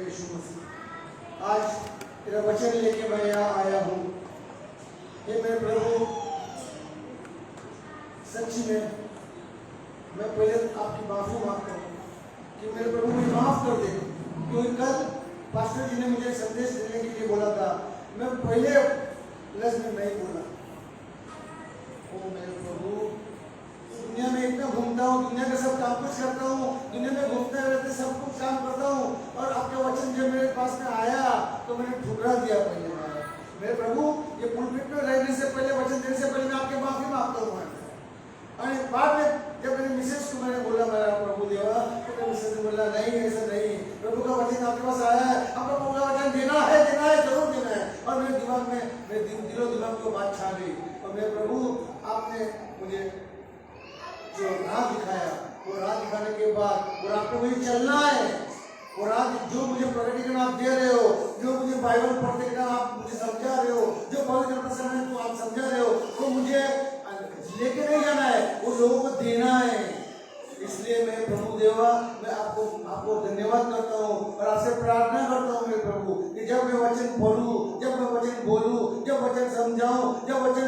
यीशु मसीह। आज तेरा वचन लेके मैं यहाँ आया हूँ। हे मेरे प्रभु, सच्ची में मैं पहले आपकी माफी मांगता हूँ कि मेरे प्रभु मुझे माफ कर दे, क्योंकि कल पास्टर जी ने मुझे संदेश देने के लिए बोला था, मैं पहले लफ्ज में नहीं बोला। ओ मेरे प्रभु, दुनिया में इतना घूमता हूँ, दुनिया का सब काम कुछ करता हूँ, दुनिया में घूमते रहते सब कुछ काम करता हूँ, और आपका वचन जब मेरे पास में आया तो मैंने ठुकरा दिया। पहले मेरे प्रभु, ये पुलपिट में रहने से पहले, वचन देने से पहले मैं आपके माफी मांगता हूँ। और बाद में जब मेरे मिसेस को मैंने बोला, मेरा प्रभु देवा, तो मेरे मिसेस ने बोला नहीं, ऐसा नहीं, प्रभु का वचन आपके पास आया है, आपका प्रभु का वचन देना है, जरूर देना है। और मेरे दिमाग में, मेरे दिलो दिमाग को बात छा गई। और मेरे प्रभु, आपने मुझे जो राह दिखाया, वो राह दिखाने के बाद वो राह पे मुझे चलना है। वो राह जो मुझे प्रकटीकरण आप दे रहे हो, जो मुझे बाइबल पढ़ते हुए आप मुझे समझा रहे हो, जो पवित्र करते समय तो आप समझा रहे हो, वो मुझे लेके नहीं जाना है, वो लोगों को देना है। इसलिए मैं प्रभु देवा, मैं आपको धन्यवाद करता हूँ और आपसे प्रार्थना करता हूँ मेरे प्रभु, कि जब मैं वचन पढ़ूं, जब मैं वचन बोलूं, जब वचन समझाऊं, जब वचन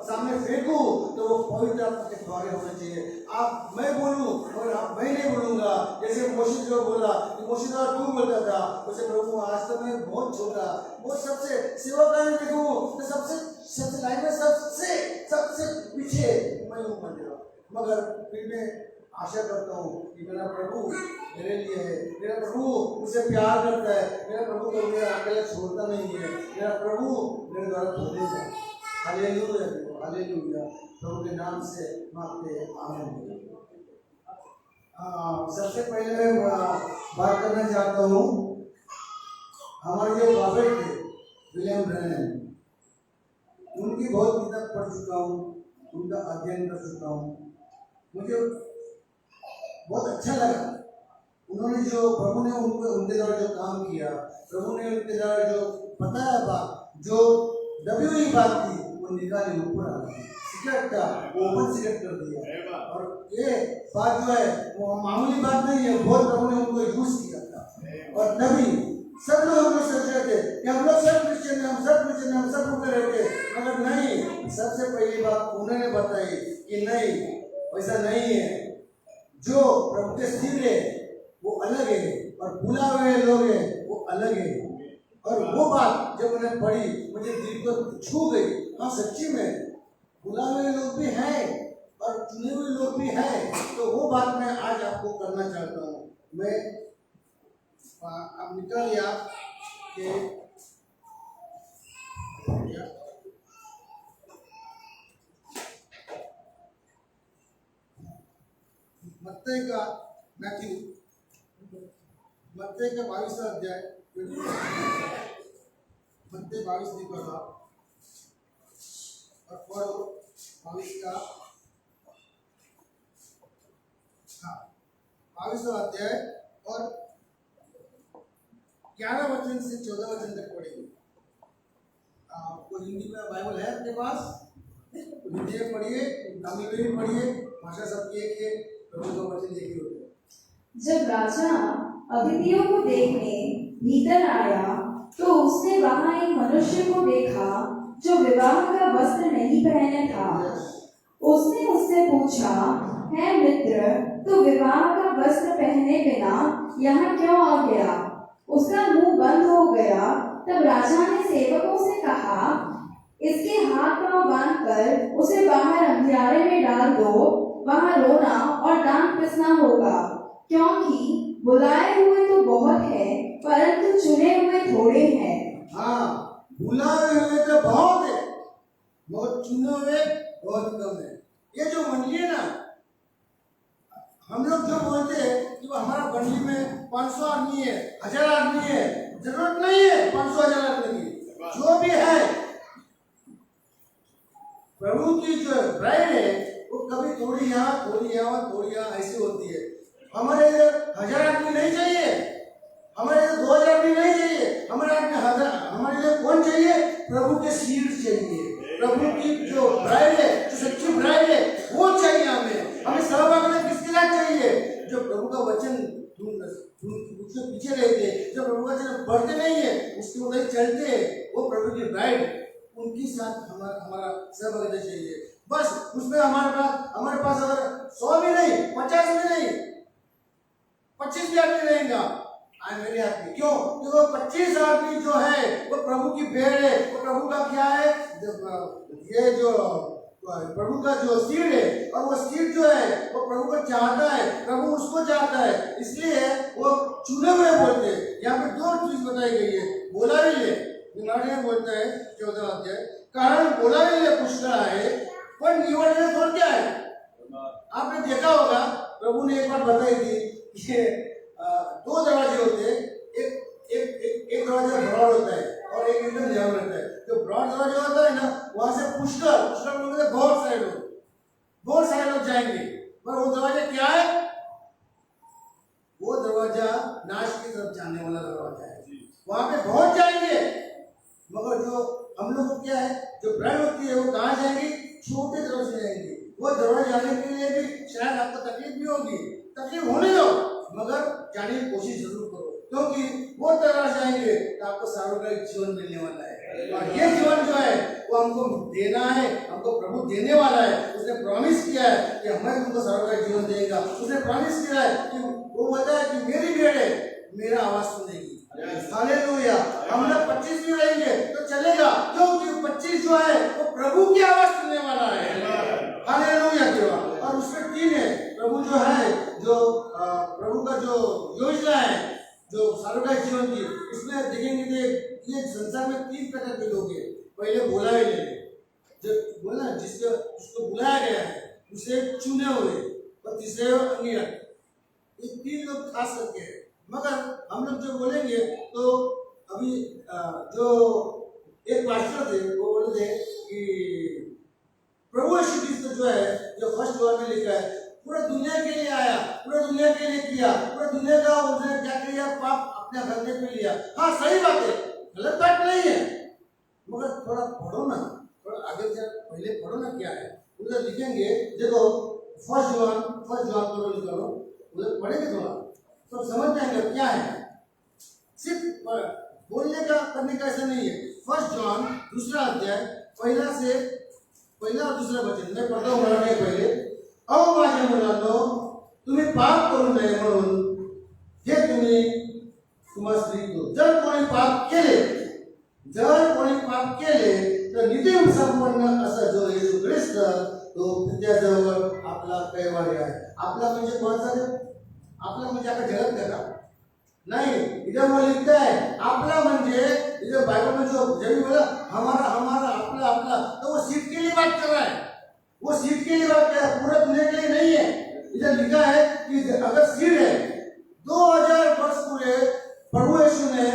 सामने फेंकूं, तो वो पवित्र आत्मा के द्वारा होना चाहिए। आप मैं बोलूं और आप मैं नहीं बोलूंगा, जैसे मोशी जो बोला, मोशी तो तू बोलता था, उसे प्रभु आज तक मैं बहुत छोटा, वो सबसे सेवा करने देखूं तो सबसे लाइन में सबसे पीछे मैं हूँ मंदिर। मगर फिर मैं आशा करता हूँ कि मेरा प्रभु मेरे लिए है, मेरा प्रभु मुझसे प्यार करता है, मेरा प्रभु तो मुझे अकेला छोड़ता नहीं है, मेरा प्रभु मेरे द्वारा खोलेगा। हालेलुया, हालेलुया, प्रभु के नाम से मांगते हैं, आमीन। सबसे पहले मैं बात करना चाहता हूँ, हमारे जो प्रॉफेट थे विलियम ब्रैनन, उनकी बहुत किताब पढ़ चुका हूँ, उनका अध्ययन कर चुका हूँ। मुझे बहुत अच्छा लगा उन्होंने जो प्रभु ने उनके द्वारा जो काम किया, प्रभु ने उनके द्वारा जो बताया बात, जो दबी हुई बात थी वो निकाली ऊपर आ गई, सिगरेट का वो ओपन सिगरेट कर दिया। और ये बात जो है वो मामूली बात नहीं है, बहुत प्रभु ने उनको यूज किया था। और तभी सब लोग सोच रहे थे कि हम लोग सब क्रिश्चियन हैं, हम सब रुके रहते, मगर नहीं, सबसे पहली बात उन्होंने बताई कि नहीं, वैसा नहीं है। जो प्रभु के सिर है वो अलग है और भूला हुए लोग हैं वो अलग है। और वो बात जब मैंने पढ़ी मुझे दिल को छू गई। हाँ, सच्ची में भूला हुए लोग भी हैं और चुने हुए लोग भी हैं। तो वो बात मैं आज आपको करना चाहता हूँ। मैं अब निकल गया कि मत्ती का 22 अध्याय, मत्ती 22 लिखा और पढ़ो 22 का 22 अध्याय और 11 वचन से 14 वचन तक पढ़ेंगे। आपको हिंदी में बाइबल है आपके पास? हिंदी में पढ़िए, तमिल में पढ़िए, भाषा सबकी एक है, प्रभु का वचन एक ही होता है। जब राजा अतिथियों को देखने भीतर आया तो उसने वहां एक मनुष्य को देखा जो विवाह का वस्त्र नहीं पहने था। उसने उससे पूछा, है मित्र, तो विवाह का वस्त्र पहने बिना यहाँ क्यों आ गया? उसका मुंह बंद हो गया। तब राजा ने सेवकों से कहा, इसके हाथ पांव बांधकर उसे बाहर अंधियारे में डाल दो, वहां रोना और दांत पिसना होगा, क्योंकि बुलाए हुए तो बहुत है परंतु चुने हुए थोड़े हैं। हाँ, बुलाए हुए तो बहुत है, बहुत चुने हुए बहुत कम है। ये जो मंडली है ना, हम लोग जो बोलते हैं कि हमारा मंडली में 500 आदमी है, 1000 आदमी है, जरूरत नहीं है 500-1000 आदमी की, जो भी है प्रभु की जो ब्राइड है वो कभी थोड़ी यहाँ थोड़ी यहाँ थोड़ी यहाँ ऐसी होती है। हमारे 1000 आदमी नहीं चाहिए, हमारे 2000 आदमी नहीं चाहिए, हमारे लिए कौन चाहिए? प्रभु के सिर चाहिए, प्रभु की जो ब्राइड है, जो सच्ची ब्राइड है वो चाहिए। हमें सहभागिता किसके साथ चाहिए? जो प्रभु का वचन उसके पीछे रहते, जो प्रभु का जन्म बढ़ते नहीं है, उसके वो नहीं चलते हैं, वो प्रभु की ब्राइड, उनके साथ हमारा सहभागिता चाहिए। बस उसमें हमारे पास अगर 100 भी नहीं, 50 भी नहीं, 25 भी आदमी रहेगा, आई मेरे आदमी। क्यों? क्योंकि वो 25 आदमी जो है वो प्रभु की भेड़ है, वो प्रभु का क्या है, ये जो प्रभु का जो सीड है, और वो सीड जो है वो प्रभु को चाहता है, प्रभु उसको चाहता है, इसलिए वो चुने हुए बोलते हैं। यहाँ पे 2 चीज बताई गई है, बोला भी है, निवारण बोलता है 14 अध्याय, कारण बोला भी है पुष्कर है, पर निवारण कौन क्या है? आपने देखा होगा, प्रभु ने एक बार बताई थी कि 2 दरवाजे होते हैं, एक दरवाजा ब्रॉड होता है और एक एकदम नैरो रहता है। जो ब्रॉड दरवाजा होता है ना, वहां से पुष्कर बोलते हैं बहुत सारे लोग जाएंगे, पर वो दरवाजा क्या है? वो दरवाजा नाश की तरफ जाने वाला दरवाजा है, वहां पे बहुत जाएंगे, मगर जो हम लोग को क्या है, जो ब्राइड होती है वो कहाँ जाएंगी? छोटे दरवाजे जाएंगे। वो दरवाजे जाने के लिए भी शायद आपको तकलीफ भी होगी, तकलीफ होने दो, मगर जाने की कोशिश जरूर करो, क्योंकि वो तरह जाएंगे तो आपको सार्वकालिक जीवन मिलने वाला है। और ये जीवन जो है वो हमको देना है, हमको प्रभु देने वाला है। उसने प्रॉमिस किया है कि मैं तुमको सार्वकालिक जीवन देगा। उसने प्रॉमिस किया है कि वो बोलता है कि मेरी भेड़ है, मेरा आवाज सुनेगी। हालेलुया। हम लोग 25 भी रहेंगे तो चलेगा, क्योंकि 25 जो है वो प्रभु की आवाज सुनने वाला है। हालेलुया। और उसमें 3 है, प्रभु जो है, जो प्रभु का जो योजना है, जो सार्वकालिक जीवन की, उसमें देखेंगे ये संसार में 3 प्रकार के लोग हैं। पहले बोला ही नहीं, जो बोला जिसको बुलाया गया है, उसे चुने हुए, और तीसरे अन्य, ये 3 लोग खास करके हैं। मगर हम लोग जो बोलेंगे तो अभी जो एक पास्टर थे वो बोले थे कि प्रभु यीशु क्रिस्त जो है, जो फर्स्ट वर्ड में लिखा है, पूरा दुनिया के लिए आया, पूरा दुनिया के लिए किया, पूरा दुनिया का उसने क्या किया, पाप अपने कंधे पे लिया। हाँ सही बात है, गलत बात नहीं है, मगर थोड़ा पढ़ो ना, थोड़ा आगे से पहले पढ़ो ना क्या है उधर लिखेंगे। देखो फर्स्ट जॉन को निकालो, उधर पढ़ेंगे थोड़ा तो समझ जाएंगे क्या है। सिर्फ बोलने का करने का ऐसा नहीं है। फर्स्ट जॉन 2 अध्याय पहिला और दुसरा वचन मैं पढ़ता हूँ मराठी पहिले। अहो माझ्या मुलांनो, तुम्ही पाप करू नये म्हणून हे तुम्ही तुम्हाला सांगतो, जर कोणी पाप केले तर नित्य संपन्न असा जो येशू ख्रिस्त तो पित्याजवळ आपला कैवारी आहे। आपला म्हणजे कोणाचा देव? आपला म्हणजे आपल्या जगत का? नहीं, इधर वो लिखता है आपला म्हणजे, इधर बाइबल में जो जब भी बोला हमारा आपला, तो वो सीट के लिए बात कर रहा है, वो सीट के लिए बात कर रहा है, पूरा दुनिया के लिए नहीं है। इधर लिखा है कि अगर सीट है, 2000 वर्ष पूरे प्रभु यीशु ने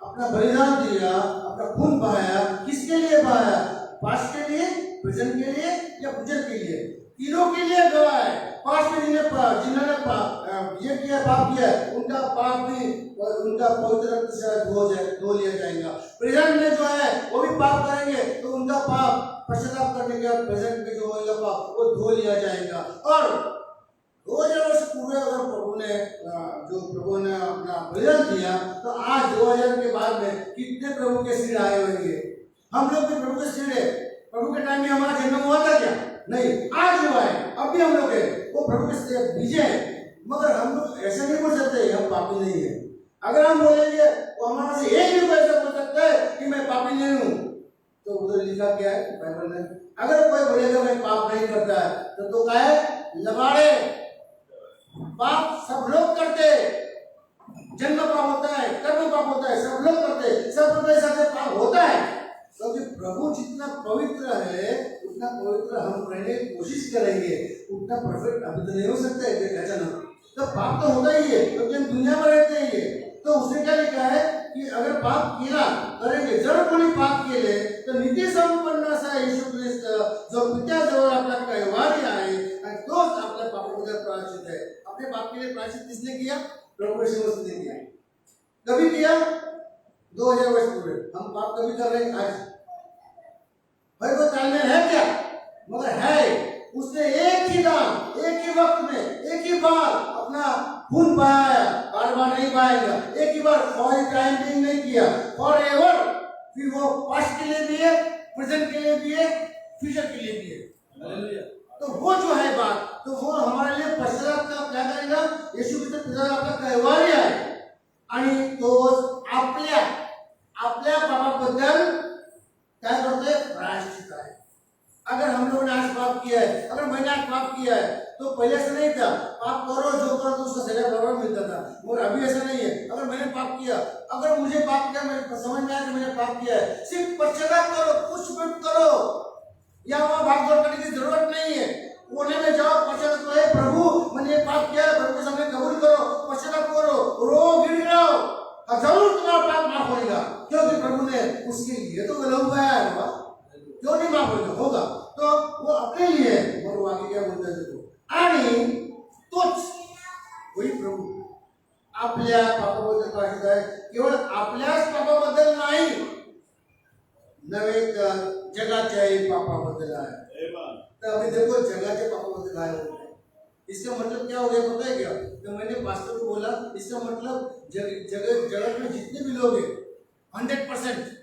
अपना बलिदान दिया, अपना खून बहाया, किसके लिए बहाया? पास्ट के लिए, प्रेजेंट के लिए या फ्यूचर के लिए? तीनों के लिए गवाह है। पास्ट में जिन्होंने ये किया, पाप किया, उनका पाप भी उनका पवित्र रक्त से धो लिया जाएगा। प्रेजेंट में जो है वो भी पाप करेंगे तो उनका पाप पश्चाताप करने के बाद प्रेजेंट में जो होगा पाप वो धो लिया जाएगा। और 2000 वर्ष पूर्व अगर प्रभु ने अपना बलिदान दिया, तो आज 2000 के बाद में कितने प्रभु के सिर आए होंगे? हम लोग भी प्रभु के सिर है। प्रभु के टाइम में हमारा जन्म हुआ था क्या? नहीं, आज हुआ है। अब भी हम लोग है वो प्रभु के बीजे हैं, मगर हम लोग ऐसा नहीं बोल सकते हम पापी नहीं है। अगर हम बोलेंगे वो हमारे से एक भी ऐसा बोल सकता है कि मैं पापी नहीं हूँ, तो उधर लिखा क्या है बाइबल में? अगर कोई बोलेगा मैं पाप नहीं करता है तो क्या है? लबाड़े। पाप सब लोग करते, जन्म पाप होता है, कर्म पाप होता है, सब लोग करते, सब लोग ऐसा पाप होता है। क्योंकि प्रभु जितना पवित्र है उतना पवित्र हम रहने की कोशिश करेंगे, उतना परफेक्ट अभी तो नहीं हो सकता है अचानक। तो पाप तो होता ही है क्योंकि हम दुनिया में रहते ही है। तो उसने क्या लिखा है कि अगर पाप केला करेंगे, जर कोणी पाप केले तर नित्य संपन्न असा येशू ख्रिस्त जो पित्याजवळ आपला कैवारी आहे आणि तोच आपल्या पापाबद्दल प्रायश्चित है। अपने पाप के लिए प्रायश्चित किसने किया? प्रभु यीशु मसीह ने किया। कभी किया? 2000 वर्ष पूर्व। हम पाप कभी कर रहे हैं आज? भाई वो तालमेल है क्या? मगर है, उसने एक ही दान, एक ही वक्त में, एक ही बार अपना खून बहाया, बार बार नहीं बहाएगा, एक ही बार फॉर टाइम बिंग नहीं किया, फॉर एवर। फिर वो पास्ट के लिए भी है, प्रेजेंट के लिए भी है, फ्यूचर के लिए भी है। तो वो जो है बात, तो वो हमारे लिए पश्चाताप का क्या करेगा, येशू ख्रिस्त पश्चाताप का कैवारी आहे आणि तो आपल्या पापाबद्दल क्या करते हैं, प्रायश्चित आहे। अगर हम लोगों ने आज पाप किया है, अगर मैंने आज पाप किया है, तो पहले से नहीं था, पाप करो जो करो तो उसका सजा बराबर मिलता था, और अभी ऐसा नहीं है। अगर मैंने पाप किया, अगर मुझे पाप किया, मैं समझ में आया कि मैंने पाप किया है, सिर्फ पश्चाताप करो, कुछ मत करो, या वहां भागदौड़ करने की जरूरत नहीं है। कोने में जाओ, पश्चाताप करो, प्रभु मैंने ये पाप किया है, प्रभु के सामने कबूल करो, पश्चाताप करो, रो गिड़गिड़ाओ, जरूर तुम्हारा पाप माफ होगा, क्योंकि प्रभु ने उसके लिए तो गला हुआ है। क्यों नहीं माफ होगा? तो वो अपने लिए है, और वो आगे क्या बोलता है देखो, आणि तोच वही प्रभू आपल्या पापाबद्दल प्रायश्चित आहे, केवळ आपल्याच पापाबद्दल नाही, नव्हे तर जगाच्याही पापाबद्दल आहे। तो अभी देखो जगाच्या पापाबद्दल काय होत है, इसका मतलब क्या हो गया पता है क्या? तो मैंने पास्टर को बोला, इसका मतलब जगत में जितने भी लोग हैं 100%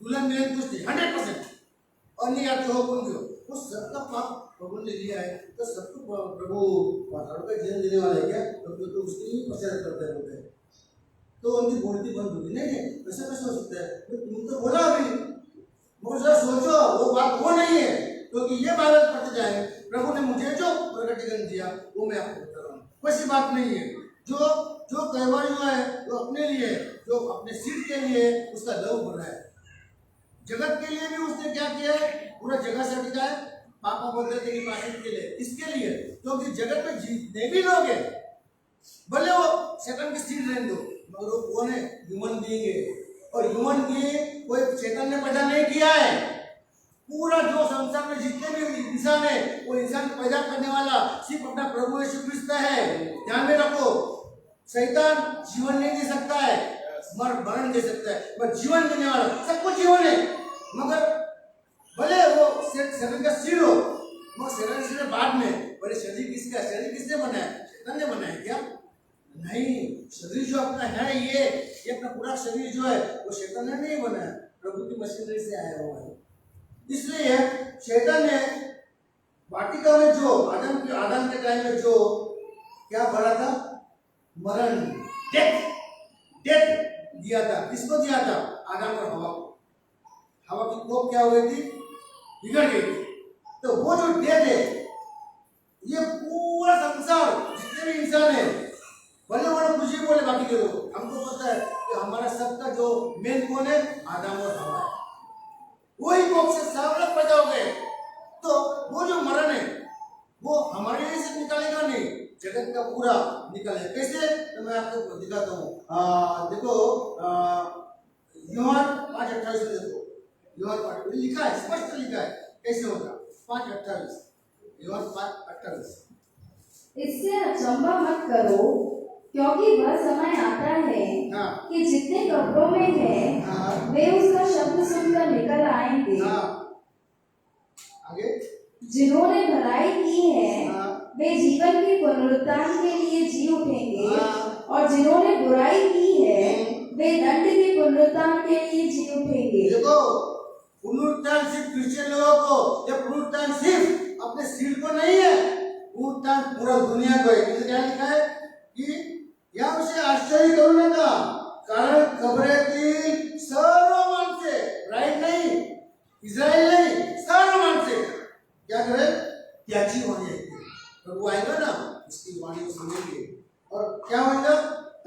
दुल्हन मिलन कुछ नहीं, 100% और नहीं आते हो कौन भी हो, वो सबका पाप प्रभु ने लिया है। तो सबको प्रभु पहाड़ों का जीवन देने वाला है क्या? तो उसके लिए पश्चाताप करते होते हैं। तो उनकी बोलती बंद होगी, नहीं ऐसा कैसे हो सकता है? तो तुम तो बोला अभी, मगर सोचो वो बात वो नहीं है, क्योंकि ये बात पढ़ते जाए, प्रभु ने मुझे जो प्रकटीकरण दिया वो मैं आपको बता रहा हूँ, वैसी बात नहीं है। जो कैवारी जो है वो अपने लिए, जो अपने सीट के लिए उसका लव बना है, जगत के लिए भी उसने क्या किया है, पूरा जगत से हटा है, पापा बोलते थे कि प्रायश्चित के लिए, इसके लिए, क्योंकि जगत में जितने भी लोग हैं, भले वो शैतान की सीट रहने दो, मगर वो कौन है? ह्यूमन बीइंग है, और ह्यूमन बीइंग कोई शैतान ने पैदा नहीं किया है। पूरा जो संसार में जितने भी इंसान है, वो इंसान पैदा करने वाला सिर्फ अपना प्रभु यीशु ख्रिस्त है। ध्यान में रखो, शैतान जीवन नहीं दे सकता है, मरण दे सकता है, पर जीवन देने वाला सबको जीवन है, मगर भले वो शरीर का सिर हो, वो शरीर से बाद में, भले शरीर किसका, शरीर किसने बनाया? शैतान ने बनाया क्या? नहीं, शरीर जो अपना है ये अपना पूरा शरीर जो है वो शैतान ने नहीं बनाया, प्रभु की मशीनरी से आया हुआ है। इसलिए शैतान ने वाटिका में जो आदम के टाइम में जो क्या भरा था, मरण, डेथ दिया था। किसको दिया था? आदम और हवा को। हवा की कोप क्या हो गई थी? बिगड़ गई थी। तो वो जो डेथ है, ये पूरा संसार जितने भी इंसान है, भले वो कुछ ही बोले बाकी के लोग, हमको पता है कि हमारा सबका जो मेन कौन है? आदम और हवा है। वही कोप से सब लोग पैदा हो गए। तो वो जो मरण है वो हमारे लिए से निकालेगा नहीं, जगत का पूरा निकालेगा। कैसे? तो मैं आपको दिखाता हूँ। देखो यूहन्ना 5:28 में देखो, यूहन्ना 5 लिखा है, स्पष्ट लिखा है कैसे होगा। 5:28, यूहन्ना 5:28। इससे अचंभा मत करो, क्योंकि वह समय आता है कि जितने कब्रों में हैं वे उसका शब्द सुनकर निकल आएंगे। आगे, जिन्होंने भलाई की है वे जीवन के पुनरुत्थान के लिए जी उठेंगे, और जिन्होंने बुराई की है वे दंड के पुनरुत्थान के लिए जी उठेंगे। देखो, पुनरुत्थान सिर्फ क्रिश्चियन लोगों को, या पुनरुत्थान सिर्फ अपने सिर को नहीं है, पुनरुत्थान पूरा दुनिया को है। क्या लिखा है कि या उसे आश्चर्य करू नका, कारण कब्रेतील सर्व माणसे, राईट नहीं, इस्राएल नहीं, सर्व माणसे क्या करे? त्याची वाणी ऐकतील। प्रभु आएगा ना, उसकी वाणी सुनेंगे, और क्या होगा?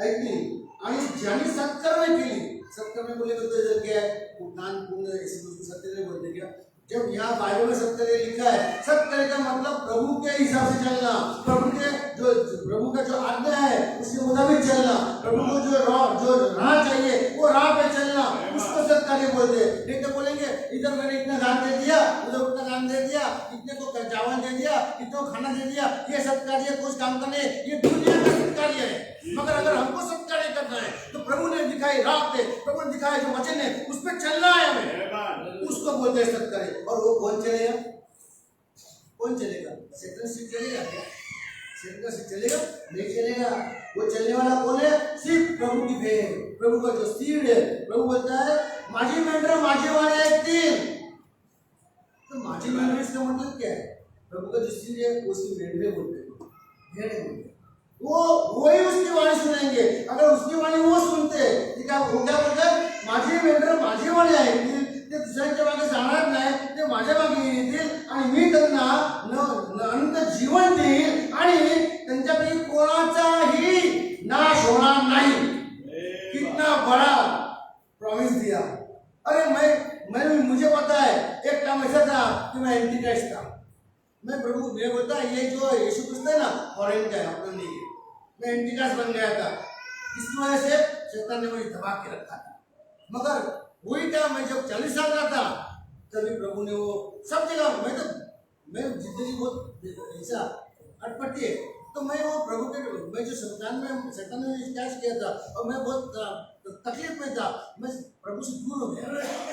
ऐकतील। आणि ज्यांनी सत्कर्म केली, सत्कर्म बोले तो जर क्या है, दान पुण्य ऐसी कुछ सत्य नहीं बोलते क्या? जब यहाँ बाइबल में सत्कर्म लिखा है, सत्कर्म का मतलब प्रभु के हिसाब से चलना, प्रभु का जो आज्ञा है उसके मुताबिक चलना, प्रभु को जो राह चाहिए वो राह पे चलना, उसको सत्कर्म बोलते हैं। नहीं तो बोलेंगे इधर मैंने इतना दान दे दिया, उधर उतना दान दे दिया, इतने को चावल दे दिया, इतने को खाना दे दिया, ये सत्कार्य कुछ काम करने, ये दुनिया का सत्कार्य है। मगर अगर हमको सत्कार्य करना है तो प्रभु ने दिखाई राह पे, प्रभु ने दिखाया जो वचन है उस पर चलना है हमें, उसको बोलते हैं सत्कार्य। और वो कौन चलेगा? कौन चलेगा? शैतान से चलेगा क्या? शैतान से चलेगा? नहीं चलेगा। वो चलने वाला कौन है? सिर्फ प्रभु की भेड़, प्रभु का जो सीड है। प्रभु बोलता है माझी मेंढरं माझे वाणी ऐकतील। तो माझी मेंढरं इसका मतलब क्या है? प्रभु का जो सीड है उसकी मेंढरे बोलते हैं, भेड़े बोलते हैं। वही उसकी वाणी सुनेंगे। अगर उसकी वाणी वो सुनते तो क्या बोलते? माझी मेंढरं माझी वाणी ऐकतील, ते दुसऱ्यांच्या मागे जाणार नाही, ते माझ्या मागे येतील आणि मी त्यांना अनंत जीवन देईल आणि त्यांच्यापैकी कोणाचाही नाश होणार नाही। कितना बड़ा प्रॉमिस दिया। अरे मुझे पता है एक टाइम ऐसा था कि मैं एंटी क्राइस्ट था। मैं बोलता ये जो यीशु क्रिस्त है ना फॉरेन का है, अपना नहीं है। मैं एंटी क्राइस्ट बन गया था। इस वजह से शैतान ने मुझे दबा के रखा था। मगर वही टाइम मैं जब 40 साल का था तभी प्रभु ने वो सब जगह मैं जिंदगी बहुत ऐसा अटपटी है। तो मैं वो प्रभु के मैं जो शैतान ने कैच किया था और मैं बहुत तकलीफ में था। मैं प्रभु से दूर हो गया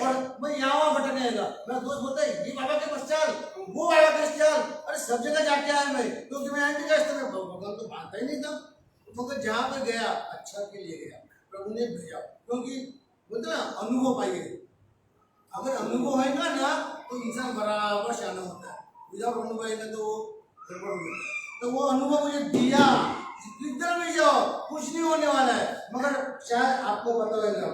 और मैं यहाँ भटकने लगा। मेरा दोस्त बोलता है ये बाबा के पास चल, वो बाबा के पास चल। अरे सब जगह जाके आया मैं, क्योंकि मैं एंटी क्राइस्ट था। मैं भगवान तो मानता ही नहीं था, मगर जहाँ पे गया अच्छा के लिए गया, प्रभु ने भेजा। क्योंकि बोलते ना अनुभव पाइए। अगर अनुभव है ना तो इंसान बराबर शाना होता है। विदाउट अनुभव है ना तो वो गड़बड़ हो जाता है। तो वो अनुभव मुझे दिया, किधर भी जाओ कुछ नहीं होने वाला है। मगर शायद आपको पता होगा,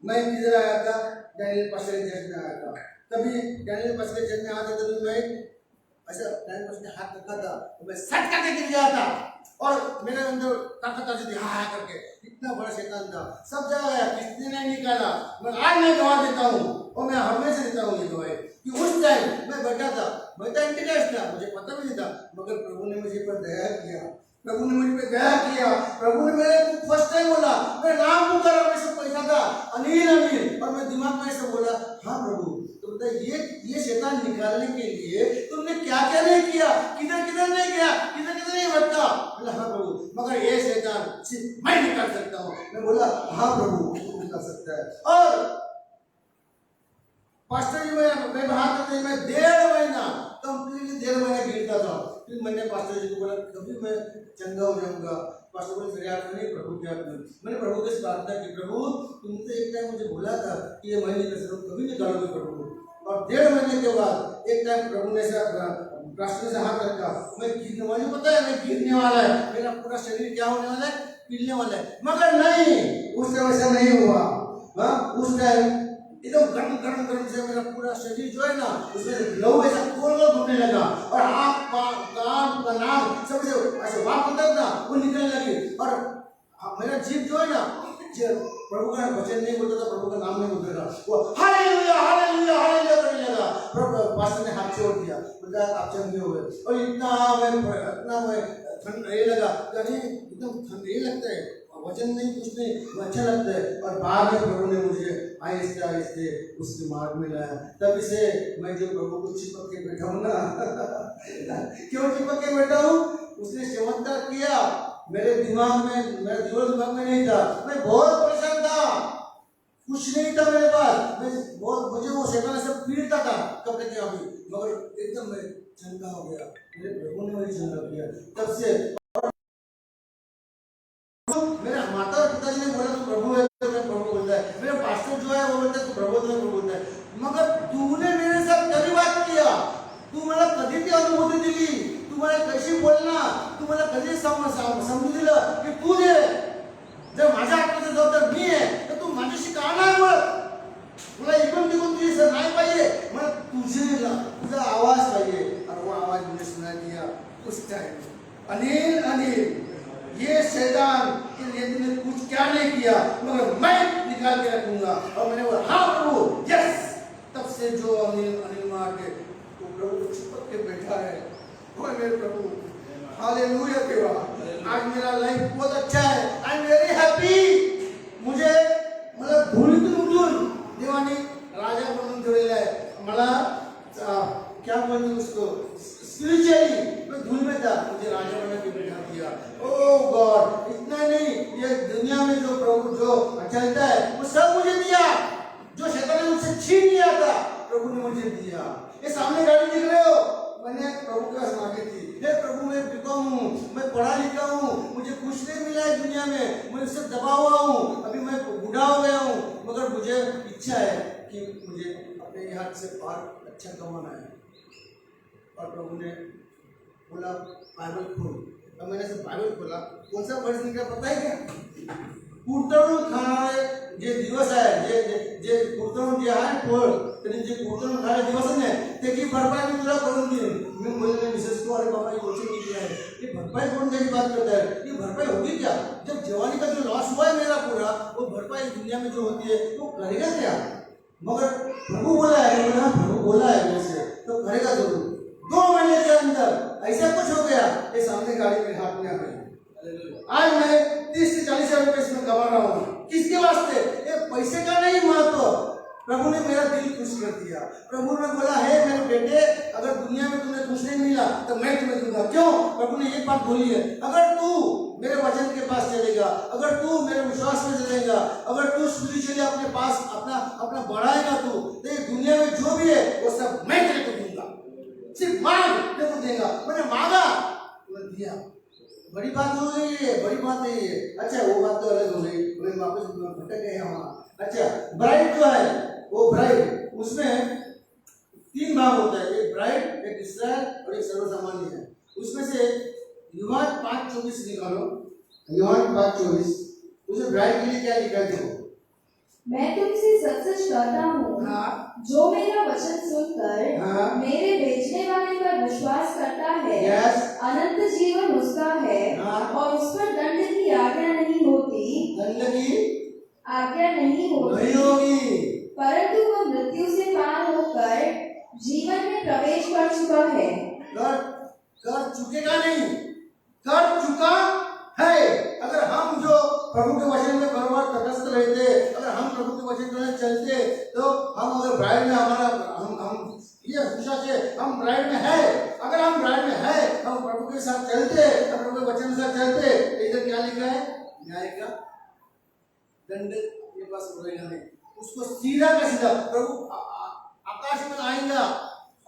मैं किधर आया था? डैनियल पास्टर चर्च में आया था। तभी डैनियल पास्टर चर्च में आया था तभी मैं ऐसा डैनियल पास्टर ने हाथ रखा था तो मैं सट करके गिर गया था और मेरे अंदर ताकत आ जाती हाँ करके। इतना बड़ा शैतान था, सब जगह गया, किसी ने नहीं निकाला। मैं आज मैं गवाह देता हूँ और मैं हमेशा देता हूँ ये गवाही कि उस टाइम मैं बैठा था, मैं तो एंटी क्राइस्ट था, मुझे पता भी नहीं था। मगर प्रभु ने मुझे पर दया किया, प्रभु ने मुझे पे दया किया। प्रभु ने मेरे को फर्स्ट टाइम बोला, मैं नाम पुकारा, मैं सब पैसा था अनिल अनिल, और मैं दिमाग में ऐसे बोला हाँ प्रभु तो बता ये शैतान निकालने के लिए तुमने क्या क्या नहीं किया, किधर किधर नहीं गया, किधर किधर नहीं भटका। बोला हाँ प्रभु, मगर ये शैतान सिर्फ मैं निकाल सकता हूँ। मैं बोला हाँ प्रभु तू निकाल सकता है। और पास्टर जी मैं बाहर करते मैं 1.5 महीना कंप्लीटली 1.5 महीना गिरता था। फिर मैंने पास्टर जी को बोला कभी मैं चंगा हो जाऊंगा। पास्टर बोले मेरे हाथ में नहीं, प्रभु के हाथ में। मैंने प्रभु से प्रार्थना की, प्रभु तुमने एक टाइम मुझे बोला था कि ये महीने कर सकते कभी निकालोगे प्रभु। और 1.5 महीने के बाद एक टाइम प्रभु ने पास्टर से हाथ रखा, मैं गिरने वाला, पता है मैं गिरने वाला है, मेरा पूरा शरीर क्या होने वाला है, पिलने वाला है। मगर नहीं, उस टाइम ऐसा नहीं हुआ। उस टाइम एकदम गर्म से मेरा पूरा शरीर जो है ना उसमें लहू ऐसा गोल घूमने लगा और आँख कान का नाक सब ऐसे वाप होता था वो निकलने लगी। और मेरा जीभ जो है ना प्रभु का वचन नहीं बोलता था, प्रभु का नाम नहीं बोलता था, वो हालेलुया हालेलुया हालेलुया करने लगा। पास्टर ने हाथ छोड़ दिया, बोला आप चंगे हो गए। और इतना मैं ठंड ये लगा, यानी एकदम ठंड ये लगता है, वचन नहीं कुछ नहीं, अच्छा लगता है। और बाद में प्रभु ने मुझे आहिस्ते आहिस्ते उसके मार्ग में लाया। तब से मैं जो प्रभु को चिपक के बैठा हूँ ना क्यों चिपक के बैठा हूँ? उसने चमत्कार किया मेरे दिमाग में, मेरे दिमाग में नहीं था। मैं बहुत परेशान था, कुछ नहीं था मेरे पास, मुझे वो शैतान से पीड़ता था कब तक अभी, मगर एकदम मैं चंगा हो गया। मेरे प्रभु ने मुझे चंगा किया। तब से मेरे माता और पिताजी ने बोला तू प्रभु है, तो मैं प्रभु बोलता है। मेरा पास्टर जो है वो बोलता है तू प्रभु, तो मैं प्रभु बोलता है। मगर तूने मेरे साथ कधी बात किया, तू मला कधी ती अनुभूती दिली, तू मला कशी बोलना, तू मला कधी समजून दिलं की तू दे जर माझ्या हाताचा जबाबदार मी आहे तर तू माझ्याशी का नाही बोलत? मला इकडून तिकडून तुझी सर नाही पाहिजे, मला तुझा आवाज पाहिजे। और वो आवाज मुझे सुना दिया उस टाइम, अनिल अनिल ये शैतान के लिए तूने कुछ क्या नहीं किया, मगर मैं निकाल के रखूंगा। और मैंने बोला हाँ प्रभु यस। तब से जो अनिल मार के वो प्रभु को चिपक के बैठा है, वो मेरे प्रभु हालेलुया देवा। आज मेरा लाइफ बहुत अच्छा है, आई एम वेरी हैप्पी। मुझे मतलब धुळीतून उठून देवाने राजा बनवून ठेवलेला आहे। मला क्या बोलते उसको स्पिरिचुअली मैं धूल में था, मुझे राजा बना के बैठा दिया। ओह गॉड, इतना नहीं, ये दुनिया में जो प्रभु जो चलता है वो सब मुझे दिया, जो शैतान ने मुझसे छीन लिया था प्रभु ने मुझे दिया। ये सामने गाड़ी दिख रहे हो, मैंने प्रभु के पास मांगी थी, हे प्रभु मैं बीकॉम हूँ, मैं पढ़ा लिखा हूँ, मुझे कुछ नहीं मिला है दुनिया में, मैं उससे दबा हुआ हूँ, अभी मैं बूढ़ा हो गया हूँ, मगर मुझे इच्छा है कि मुझे अपने हाथ से और अच्छा कमाना है। और प्रभु ने बोला बाइबल खोल। अब मैंने से बाइबल खोला, कौन सा वर्ष निकला पता है क्या? कूटणूं खाणारे जे दिवस आहे, जे जे जे कूटणूं जे आहे फळ, तरी जे कूटणूं खाणारे दिवस आहे त्याची भरपाई मी तुला करून देईन। मी बोलले मिसेस को, अरे बाबा ये क्वेश्चन नहीं है, ये भरपाई कौन देने की बात करता है, ये भरपाई होगी क्या? जब जवानी का जो लॉस हुआ है मेरा पूरा, वो भरपाई दुनिया में जो होती है वो करेगा क्या? मगर प्रभु बोला है, बोला प्रभु बोला है वैसे तो करेगा जरूर। 2 महीने के अंदर ऐसा कुछ हो गया, ये सामने गाड़ी मेरे हाथ में आ गई। आज मैं 30 से 40 हजार रुपए इसमें कमा रहा हूँ, किसके वास्ते? ये पैसे का नहीं महत्व, प्रभु ने मेरा दिल खुश कर दिया। प्रभु ने बोला है मेरे बेटे, अगर दुनिया में तुम्हें कुछ नहीं मिला तो मैं तुम्हें दूंगा। क्यों? प्रभु ने एक बात बोली है, अगर तू मेरे वचन के पास चलेगा, अगर तू मेरे विश्वास में चलेगा, अगर तू स्पिरिचुअली अपने पास अपना बढ़ाएगा तू, तो ये दुनिया में जो भी है वो सब मैं तेरे को दूंगा। सिर्फ मांग, तेरे को देगा। मैंने मांगा, मैंने दिया। बड़ी बात हो गई है, बड़ी बात नहीं है। अच्छा वो बात तो अलग हो गई, मैं वापस भटक गए वहाँ। अच्छा ब्राइड जो है, वो ब्राइड उसमें 3 भाग होता है, एक ब्राइड, एक इस्राएल और एक सर्वसामान्य है। उसमें से यूहन्ना 5:24 निकालो, यूहन्ना 5:24, उसे ब्राइड के लिए क्या लिखा है देखो। मैं तुमसे सच सच कहता हूँ, हाँ, जो मेरा वचन सुनकर हाँ, मेरे भेजने वाले पर विश्वास करता है, यस, अनंत जीवन उसका है, हाँ, और उस पर दंड की आज्ञा नहीं होती, दंड की आज्ञा नहीं नहीं होगी, परंतु वह मृत्यु से पार होकर जीवन में प्रवेश कर चुका है। कर चुकेगा नहीं, कर चुका है। अगर हम जो प्रभु के वचन में बराबर तटस्थ रहते, अगर हम प्रभु के वचन में चलते, तो हम अगर ब्राइड में हमारा हम ये खुशा से हम ब्राइड में है, अगर हम ब्राइड में है, हम प्रभु के साथ चलते, प्रभु के वचन के साथ चलते, तो इधर क्या लिखा है? न्याय का दंड के पास रहेगा नहीं, उसको सीधा का सीधा प्रभु आकाश में आएगा।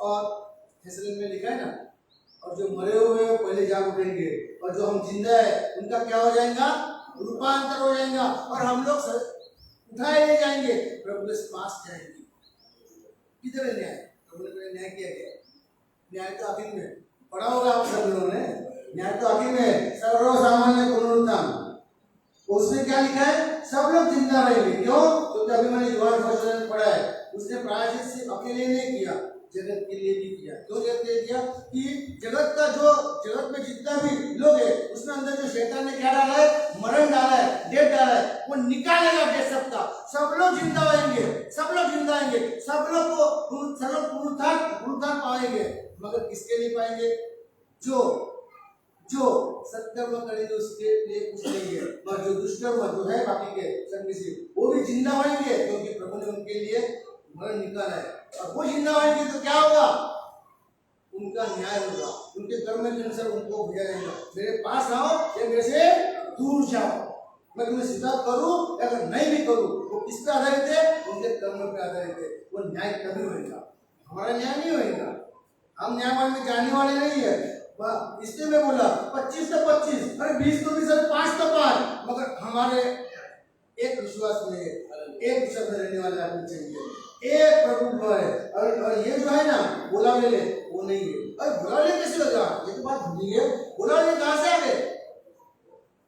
और फैसले में लिखा है ना, और जो मरे हुए हैं पहले जाग उठेंगे, और जो हम जिंदा है उनका क्या हो जाएगा? रूपांतर हो जाएगा, और हम लोग उठाए ले जाएंगे, प्रभु के पास जाएंगे। किधर है न्याय? प्रभु ने न्याय किया गया, न्याय तो आखिर में पढ़ा होगा आप सब लोगों ने, न्याय तो आखिर में सर्वसामान्य पुनरुत्थान, उसमें क्या लिखा है? सब लोग जिंदा रहेंगे। क्यों? क्योंकि अभी मैंने यूहन्ना 4 में पढ़ा है, उसने प्रायश्चित सिर्फ अकेले नहीं किया, जगत के लिए भी किया। क्यों जगत के लिए किया? कि जगत का जो जगत में जितना भी लोग है, उसमें अंदर जो शैतान ने क्या डाला है? मरण डाला है, डेथ डाला है, वो निकालेगा डेथ सबका। सब लोग जिंदा होंगे, सब लोग जिंदा आएंगे, सब लोग को पुनरुत्थान पाएंगे, मगर किसके लिए पाएंगे? जो सत्कर्म करेंगे उसके लिए कुछ नहीं है, और जो दुष्कर्म जो है बाकी के सब किसी वो भी जिंदा होंगे, क्योंकि प्रभु ने उनके लिए मरण निकाला है। और वो जिंदा होंगे तो क्या होगा? उनका न्याय होगा, उनके कर्म के अनुसार उनको भेजा जाएगा। मेरे पास आओ या मेरे से दूर जाओ, मैं तुम्हें स्वीकार करूं या अगर नहीं भी करूं, वो किस पे आधारित है? उनके कर्म पे आधारित है। वो न्याय कभी होगा, हमारा न्याय नहीं होगा। हम न्यायवान में जाने वाले नहीं है। इसलिए मैं बोला 25 तो 25, अरे 20 तो 20, 5 तो 5, मगर हमारे एक विश्वास में, एक विश्वास में रहने वाले आदमी चाहिए, एक प्रभु है। और ये जो है ना बुलावे ले, वो नहीं है। अरे बुलावे कैसे होगा? ये तो बात भूली है। बुलावे कहाँ से आ गए?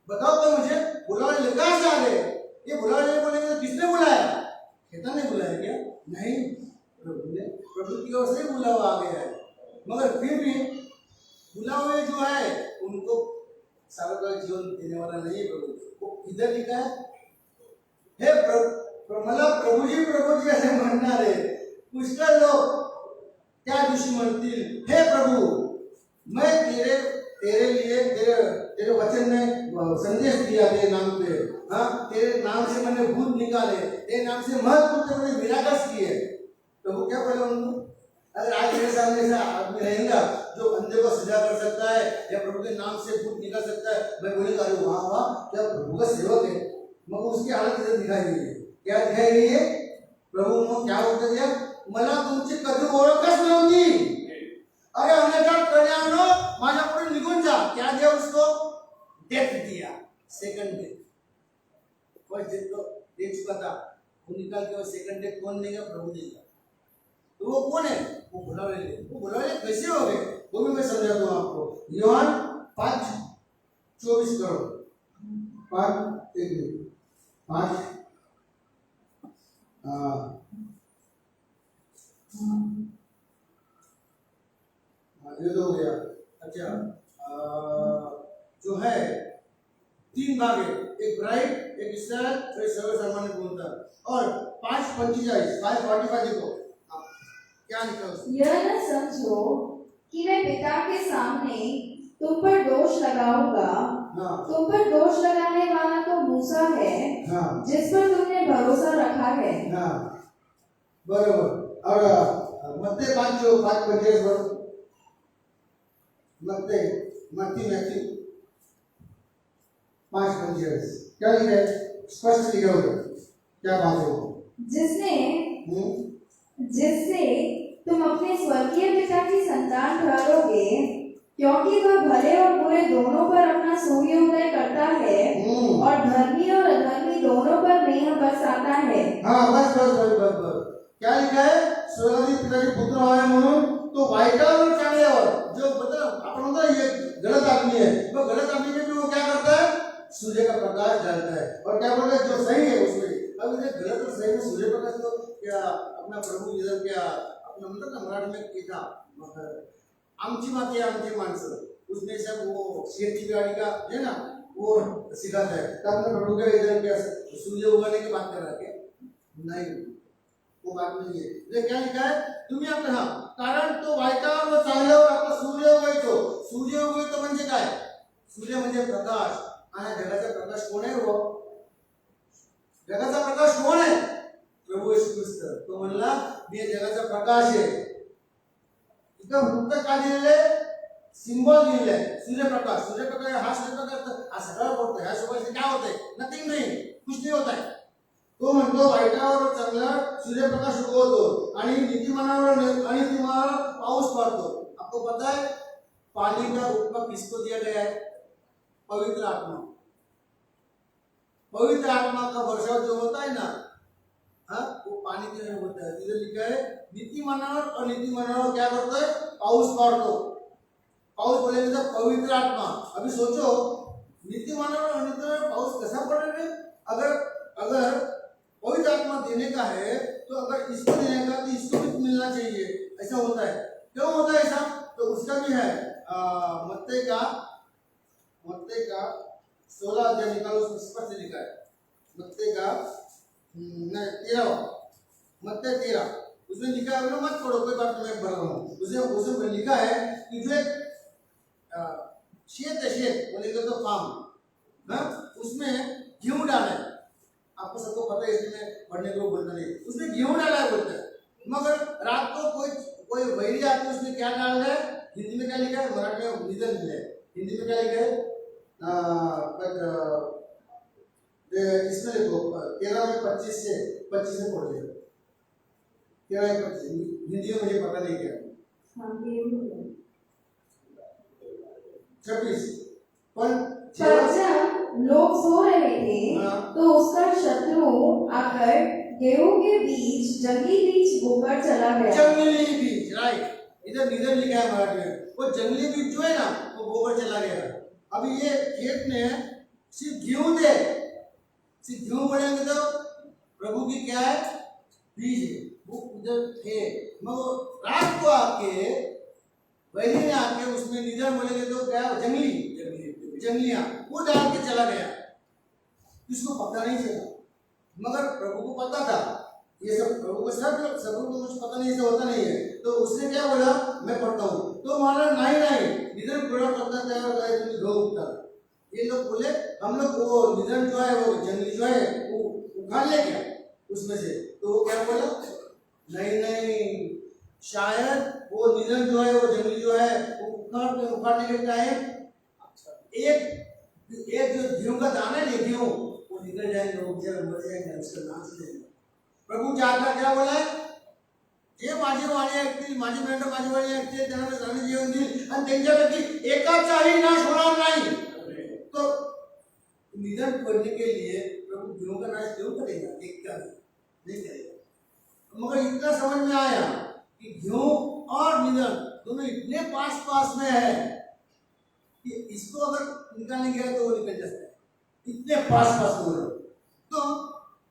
बताओ तो मुझे, बुलावे कहाँ से आ गए? ये बुलावे बोलेंगे तो किसने बुलाया? शैतान ने बुलाया क्या? नहीं, प्रभु ने, प्रभु की ओर से बुलावा आ गया है। मगर फिर भी बुलावे जो है उनको सारा जीवन देने वाला नहीं है प्रभु। वो किधर लिखा है? हे मतलब प्रभु जी ऐसे म्हणना रे, पुष्कळ लोग क्या दुश्मनतील, हे प्रभु मैं तेरे लिए तेरे वचन में संदेश दिया, तेरे नाम पे, हाँ तेरे नाम से मैंने भूत निकाले, तेरे नाम से महत्वपूर्ण मैंने मिराकल्स किए। प्रभु क्या बोले उनको? अगर आज मेरे सामने ऐसा आदमी रहेगा जो अंधे को सजा कर सकता है या प्रभु के नाम से भूत निकाल सकता है, मैं बोलेगा अरे वाह वाह क्या प्रभु का सेवक है। मगर उसकी हालत इधर दिखाई गई है। क्या दिखाई गई है? प्रभु ने क्या उत्तर दिया? मला तुमची कधी ओळखच नव्हती, अरे अनेक कल्याण माझ्याकडून निघून जा. क्या दिया उसको? डेथ दिया. Second death. फर्स्ट डेथ तो दे चुका था, वो निकाल के सेकंड डेथ कौन देगा? प्रभु देगा. तो वो कौन है? वो बुलावे कैसे हो गए वो भी मैं समझाता हूँ आपको. यूहन्ना 5:24 करो. 5 ये तो हो गया. अच्छा, जो है 3 भाग है, एक ब्राइड, एक इसराइल, एक सर्वसामान्य बोलता. और 5:45 5:45 देखो क्या लिखा है उसमें. यह न समझो कि मैं पिता के सामने तुम पर दोष लगाऊंगा. हाँ. तुम पर दोष लगाने वाला तो मूसा है, हाँ. जिस पर तुमने भरोसा रखा है. हाँ, बरोबर. और मत्ते 5:45 बरोबर. मत्ती 5:45 क्या लिखा है? स्पष्ट लिखा होगा क्या बात है वो. जिससे तुम अपने स्वर्गीय पिता की संतान ठहरोगे, क्योंकि वह भले और बुरे दोनों पर अपना सूर्योदय करता है और धर्मी और अधर्मी दोनों पर मेघ बरसाता है. हाँ, बस. क्या लिखा है? स्वर्गीय पिता के पुत्र आहे म्हणून तो वाईटावर चांगल्यावर जो मतलब आपण म्हणतो ये गलत आदमी है, वो गलत आदमी में भी वो क्या करता है? सूर्य का प्रकाश डालता है. और क्या बोलता है? जो सही है उसमें. अब ये गलत और सही में सूर्य प्रकाश तो क्या अपना प्रभू इधर क्या अपना मतलब ना मराठी में किता आमची माती आमची माणसं उसमें सब वो खेती बाड़ी का है ना वो सिखाता है. तब तो प्रभु के इधर क्या सूर्य उगाने की बात कर रहा है? नहीं, वो बात नहीं है. ये क्या लिखा है? तुम्ही आपलं हा कारण तो वाईटावर व चांगल्यावर आपला सूर्य उगवतो. सूर्य उगवतो म्हणजे काय? सूर्य म्हणजे प्रकाश. आणि जगाचा प्रकाश कोण आहे? वो जगाचा प्रकाश कोण आहे? प्रभू येशू ख्रिस्त. तो म्हणला मी जगाचा प्रकाश आहे. इथं मुक्त का दिलेले सिंबल दिलेले सूर्यप्रकाश. सूर्यप्रकाश हा सूर्यप्रकाश हा सगळा होतोय. ह्या सोबत काय होतंय? नथिंग नाही, कुछ नहीं होता है. तो म्हणतो वाईटावर चांगला सूर्यप्रकाश उगवतो आणि नीतिमानावर अनितिमानावर पाऊस पडतो. आपको पता है पानी का रूप में किसको दिया गया है? पवित्र आत्मा. पवित्र आत्मा का वर्षाव जो होता है ना, हाँ, वो पानी के लिए होता है. इधर लिखा है नीतिमानावर और अनितिमानावर क्या करता है? पाऊस पड़तो. पाऊस बोलेंगे तो पवित्र आत्मा. अभी सोचो नीतिमानावर और अनितिमानावर पाऊस कैसा पड़ेगा? अगर पवित्र आत्मा देने का है तो अगर इसको देने का तो इसको भी मिलना चाहिए. ऐसा होता है. क्यों होता है ऐसा? तो उसका भी है मत्ते का 16 अध्याय निकालो, उसमें स्पष्ट लिखा है. मत्ते का 13 मत्ते 13 उसमें लिखा है. ना मत पढ़ो, कोई बात नहीं, मैं पढ़ रहा हूँ. उसमें लिखा है कि जो शेत बोलेंगे तो फार्म, उसमें गेहूं डाला है. आपको सबको पता है, इसलिए मैं पढ़ने को बोलता नहीं. उसमें गेहूं डाला है बोलता है. मगर रात को कोई वैरी आके उसमें क्या डाल रहा है? हिंदी में क्या लिखा है? मराठी में निधन दिया है. हिंदी में क्या लिखा है? इसमें देखो 13 में 25 से पढ़ लिया. 13 में 25 हिंदी में मुझे पता नहीं क्या 26. पर जब लोग सो रहे थे तो उसका शत्रु आकर गेहूं के बीच जंगली बीज बोकर चला गया. जंगली बीज, राइट. इधर निधन लिखा है मराठी में. वो जंगली बीज जो है ना वो बोकर चला गया. अभी ये खेत में सिर्फ गेहूं थे. सिर्फ गेहूं बोलेंगे तो प्रभु की क्या है? बीज है. वो उधर थे. मगर रात को आके वैरी ने आके उसमें निधन बोलेंगे तो क्या? जंगलियां वो डाल के चला गया. इसको पता नहीं चला, मगर प्रभु को पता था. ये सब प्रभु को सब को कुछ पता नहीं, से होता नहीं है. तो उसने क्या बोला? मैं पढ़ता हूँ. तो माना नहीं निधन पूरा करता तैयार गौ उगता. ये लोग बोले हम लोग वो निधन जो है वो जंगली जो है वो उखाड़ ले गया उसमें से. तो वो क्या बोला? नहीं, शायद वो निधन जो है वो जंगली जो है वो उखाड़ने के टाइम एक जो गेहूं का दाना है, गेहूं वो निकल जाएंगे, वो बेचारे मर जाएंगे, उसका नाश हो जाएगा. प्रभु चाहता क्या बोला है? जे माझेवाले ऐकतील, माझी मेंढर माझेवाले ऐकतील, त्यांना मी चांगले जीवन देईल आणि त्यांच्यापैकी एकाचाही नाश होणार नाही. तो निधन करने के लिए प्रभु गेहूं का नाश क्यों करेगा? एक का नहीं करेगा. मगर इतना समझ में आया कि गेहूं और निधन दोनों इतने पास पास में है कि इसको अगर निकालने गया तो वो निकल जाता है. इतने पास पास में तो